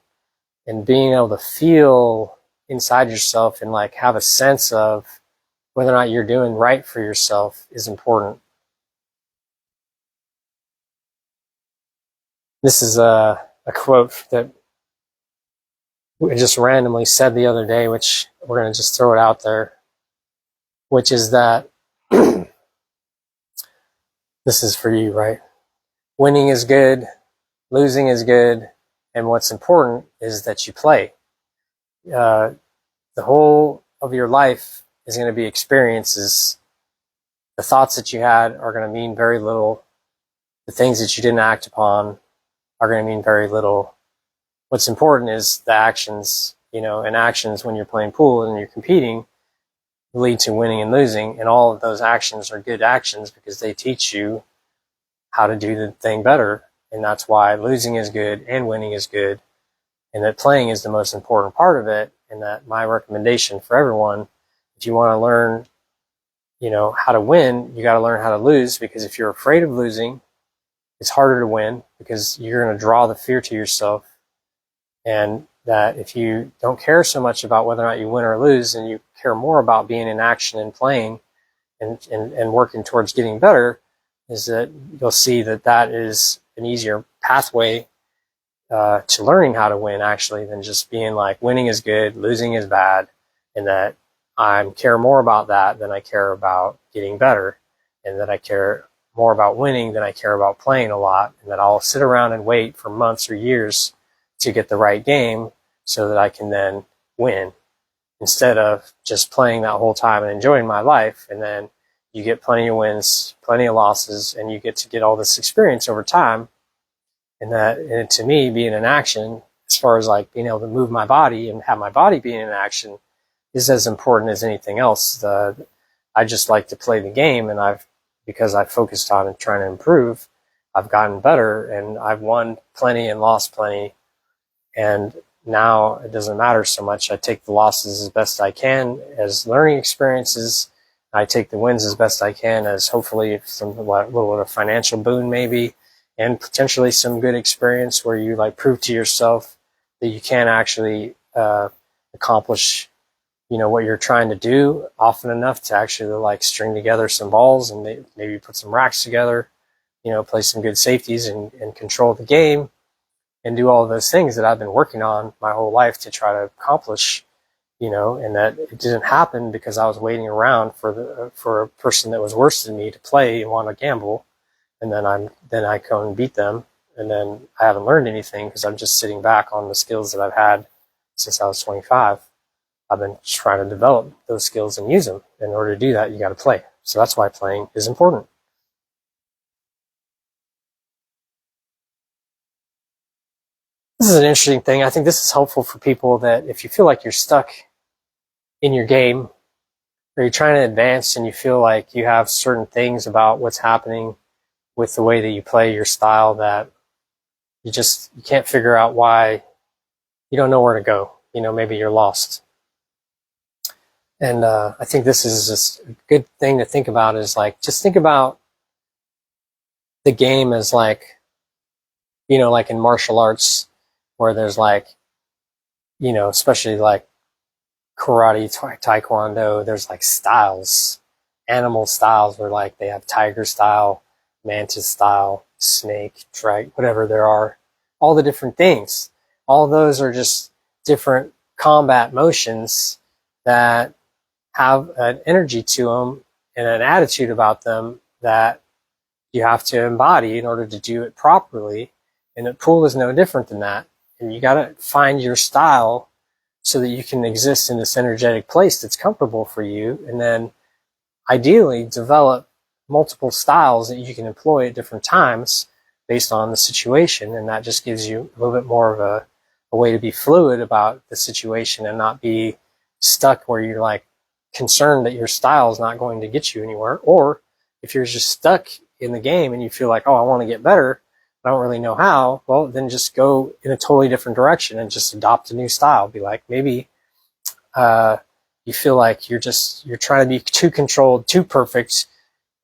and being able to feel inside yourself and like have a sense of whether or not you're doing right for yourself is important. This is a quote that I just randomly said the other day, which we're going to just throw it out there, which is that this is for you, right? Winning is good, losing is good, and what's important is that you play. The whole of your life is going to be experiences. The thoughts that you had are going to mean very little. The things that you didn't act upon are going to mean very little. What's important is the actions, and actions when you're playing pool and you're competing lead to winning and losing. And all of those actions are good actions because they teach you how to do the thing better. And that's why losing is good and winning is good. And that playing is the most important part of it. And that my recommendation for everyone, if you want to learn, how to win, you got to learn how to lose, because if you're afraid of losing, it's harder to win because you're going to draw the fear to yourself. And that if you don't care so much about whether or not you win or lose, and you care more about being in action and playing and working towards getting better, is that you'll see that is an easier pathway to learning how to win, actually, than just being like winning is good, losing is bad, and that I care more about that than I care about getting better, and that I care more about winning than I care about playing a lot, and that I'll sit around and wait for months or years to get the right game so that I can then win, instead of just playing that whole time and enjoying my life. And then you get plenty of wins, plenty of losses, and you get to get all this experience over time. And to me, being in action, as far as like being able to move my body and have my body being in action, is as important as anything else. I just like to play the game, and because I've focused on it, trying to improve, I've gotten better, and I've won plenty and lost plenty. And now it doesn't matter so much. I take the losses as best I can as learning experiences. I take the wins as best I can as hopefully some little bit of financial boon maybe, and potentially some good experience where you like prove to yourself that you can actually accomplish what you're trying to do often enough to actually like string together some balls and maybe put some racks together, play some good safeties and control the game and do all of those things that I've been working on my whole life to try to accomplish, and that it didn't happen because I was waiting around for a person that was worse than me to play and want to gamble. And then I go and beat them. And then I haven't learned anything because I'm just sitting back on the skills that I've had since I was 25. I've been trying to develop those skills and use them. In order to do that, you got to play. So that's why playing is important. This is an interesting thing. I think this is helpful for people that if you feel like you're stuck in your game or you're trying to advance and you feel like you have certain things about what's happening with the way that you play your style that you can't figure out why, you don't know where to go. Maybe you're lost. And I think this is just a good thing to think about is like, just think about the game as like, like in martial arts where there's like, especially like karate, taekwondo, there's like styles, animal styles where like they have tiger style, mantis style, snake, dragon, whatever there are, all the different things. All those are just different combat motions that have an energy to them and an attitude about them that you have to embody in order to do it properly. And the pool is no different than that. And you got to find your style so that you can exist in this energetic place that's comfortable for you. And then ideally develop multiple styles that you can employ at different times based on the situation. And that just gives you a little bit more of a way to be fluid about the situation and not be stuck where you're like concerned that your style is not going to get you anywhere. Or if you're just stuck in the game and you feel like, oh, I want to get better, I don't really know how, well, then just go in a totally different direction and just adopt a new style. Be like, maybe you feel like you're trying to be too controlled, too perfect,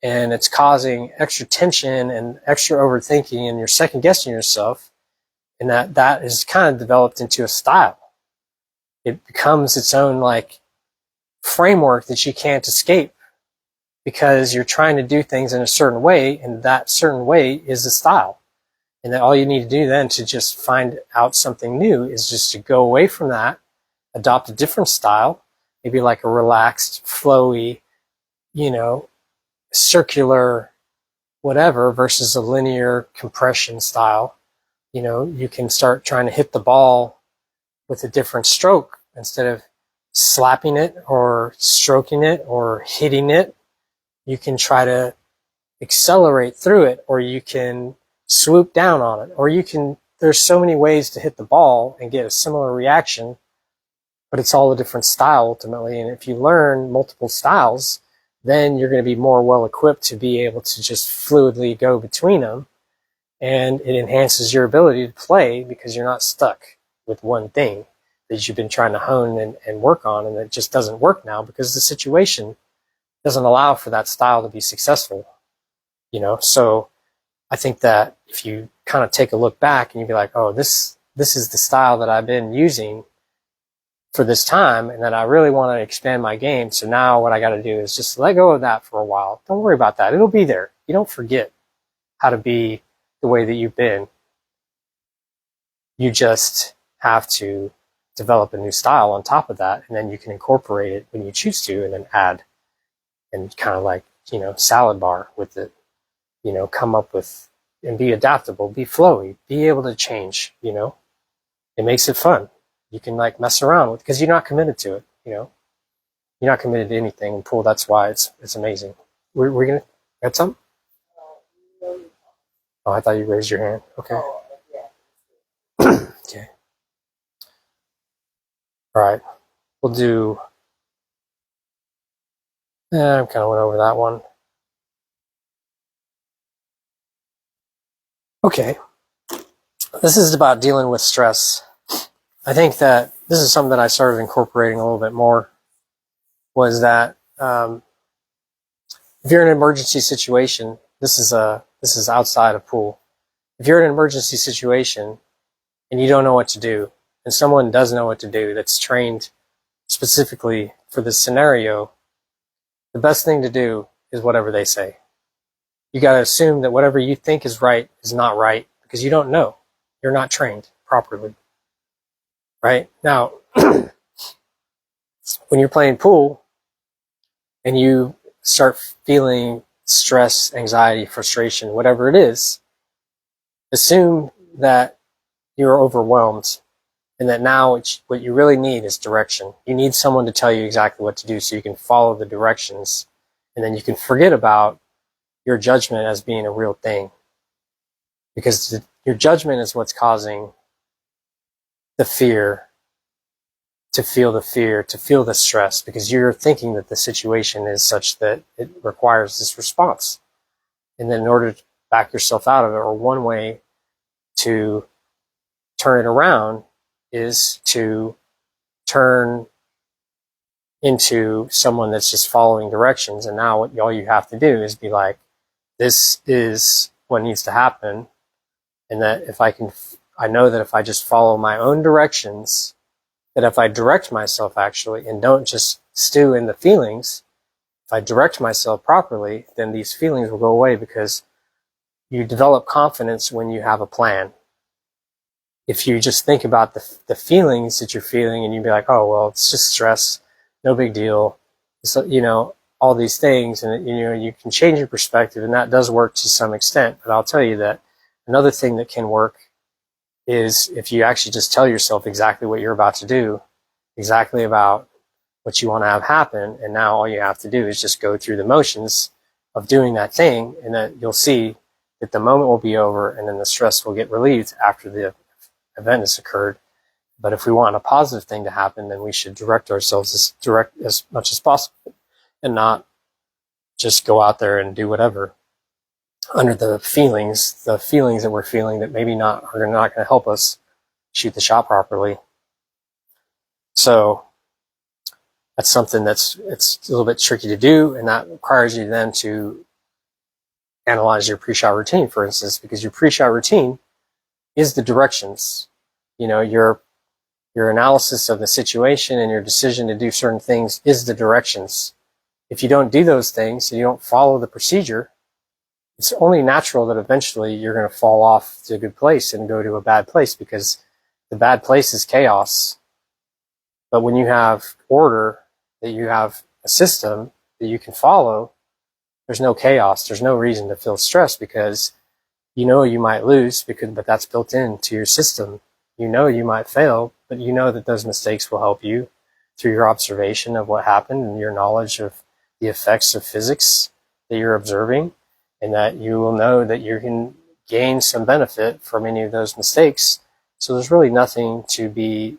and it's causing extra tension and extra overthinking, and you're second guessing yourself, and that is kind of developed into a style. It becomes its own like framework that you can't escape because you're trying to do things in a certain way, and that certain way is a style. And then all you need to do then to just find out something new is just to go away from that, adopt a different style, maybe like a relaxed, flowy, circular, whatever, versus a linear compression style. You can start trying to hit the ball with a different stroke instead of slapping it or stroking it or hitting it. You can try to accelerate through it, or you can swoop down on it, or there's so many ways to hit the ball and get a similar reaction, but it's all a different style ultimately. And if you learn multiple styles, then you're going to be more well equipped to be able to just fluidly go between them. And it enhances your ability to play because you're not stuck with one thing that you've been trying to hone and work on, and it just doesn't work now because the situation doesn't allow for that style to be successful. So I think that if you kind of take a look back and you be like, oh, this is the style that I've been using for this time, and that I really want to expand my game. So now what I got to do is just let go of that for a while. Don't worry about that. It'll be there. You don't forget how to be the way that you've been. You just have to develop a new style on top of that, and then you can incorporate it when you choose to, and then add and kind of like, salad bar with it. Come up with and be adaptable, be flowy, be able to change, it makes it fun. You can like mess around with, because you're not committed to it, you're not committed to anything in pool. That's why it's amazing. We're going to add something? Oh, I thought you raised your hand. Okay. Okay. All right. We'll do, I kind of went over that one. Okay, this is about dealing with stress. I think that this is something that I started incorporating a little bit more, was that if you're in an emergency situation, this is outside of pool. If you're in an emergency situation and you don't know what to do, and someone does know what to do that's trained specifically for this scenario, the best thing to do is whatever they say. You got to assume that whatever you think is right is not right because you don't know. You're not trained properly. Right? Now, when you're playing pool and you start feeling stress, anxiety, frustration, whatever it is, assume that you're overwhelmed and that now what you really need is direction. You need someone to tell you exactly what to do so you can follow the directions, and then you can forget about your judgment as being a real thing, because your judgment is what's causing the fear, to feel the stress, because you're thinking that the situation is such that it requires this response. And then in order to back yourself out of it, or one way to turn it around is to turn into someone that's just following directions. And now all you have to do is be like, this is what needs to happen. And that I know that if I just follow my own directions, that if I direct myself actually and don't just stew in the feelings, if I direct myself properly, then these feelings will go away, because you develop confidence when you have a plan. If you just think about the feelings that you're feeling and you'd be like, oh, well, it's just stress, no big deal. So, all these things, and you can change your perspective, and that does work to some extent. But I'll tell you that another thing that can work is if you actually just tell yourself exactly what you're about to do, exactly about what you want to have happen, and now all you have to do is just go through the motions of doing that thing, and that you'll see that the moment will be over, and then the stress will get relieved after the event has occurred. But if we want a positive thing to happen, then we should direct ourselves as much as possible, and not just go out there and do whatever under the feelings that we're feeling that maybe are not going to help us shoot the shot properly. So that's something it's a little bit tricky to do, and that requires you then to analyze your pre-shot routine, for instance, because your pre-shot routine is the directions. Your analysis of the situation and your decision to do certain things is the directions. If you don't do those things and you don't follow the procedure, it's only natural that eventually you're going to fall off to a good place and go to a bad place, because the bad place is chaos. But when you have order, that you have a system that you can follow, there's no chaos. There's no reason to feel stressed, because you might lose, but that's built into your system. You might fail, but that those mistakes will help you through your observation of what happened and your knowledge of the effects of physics that you're observing, and that you will know that you can gain some benefit from any of those mistakes. So there's really nothing to be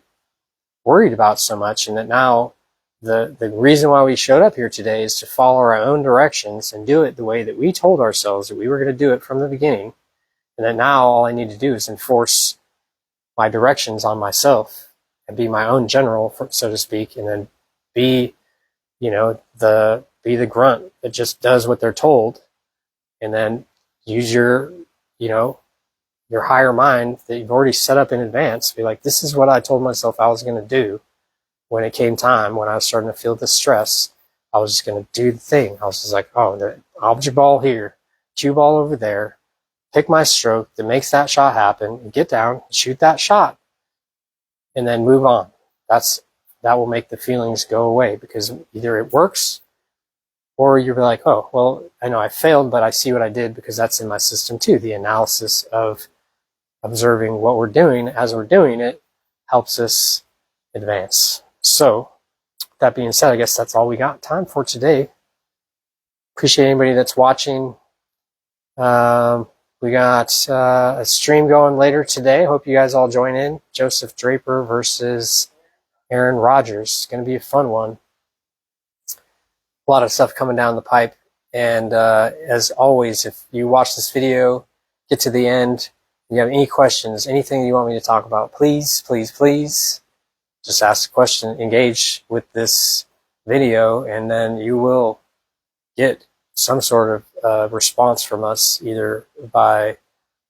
worried about so much, and that now the reason why we showed up here today is to follow our own directions and do it the way that we told ourselves that we were going to do it from the beginning, and that now all I need to do is enforce my directions on myself and be my own general, so to speak, and then be the grunt that just does what they're told, and then use your higher mind that you've already set up in advance. Be like, this is what I told myself I was going to do when it came time, when I was starting to feel the stress. I was just going to do the thing. I was just like, oh, the object ball here, cue ball over there, pick my stroke that makes that shot happen, and get down, shoot that shot, and then move on. That will make the feelings go away, because either it works, or you're like, oh, well, I know I failed, but I see what I did, because that's in my system too. The analysis of observing what we're doing as we're doing it helps us advance. So, that being said, I guess that's all we got time for today. Appreciate anybody that's watching. We got a stream going later today. Hope you guys all join in. Joseph Draper versus Aaron Rodgers. It's going to be a fun one. A lot of stuff coming down the pipe. And as always, if you watch this video, get to the end, and you have any questions, anything you want me to talk about, please, please, please, just ask a question, engage with this video, and then you will get some sort of response from us, either by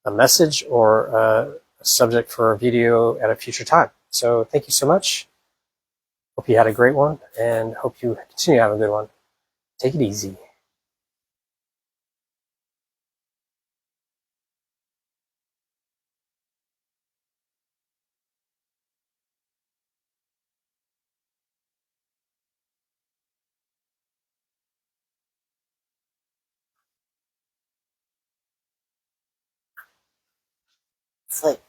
a message or a subject for a video at a future time. So thank you so much. Hope you had a great one, and hope you continue to have a good one. Take it easy. Slate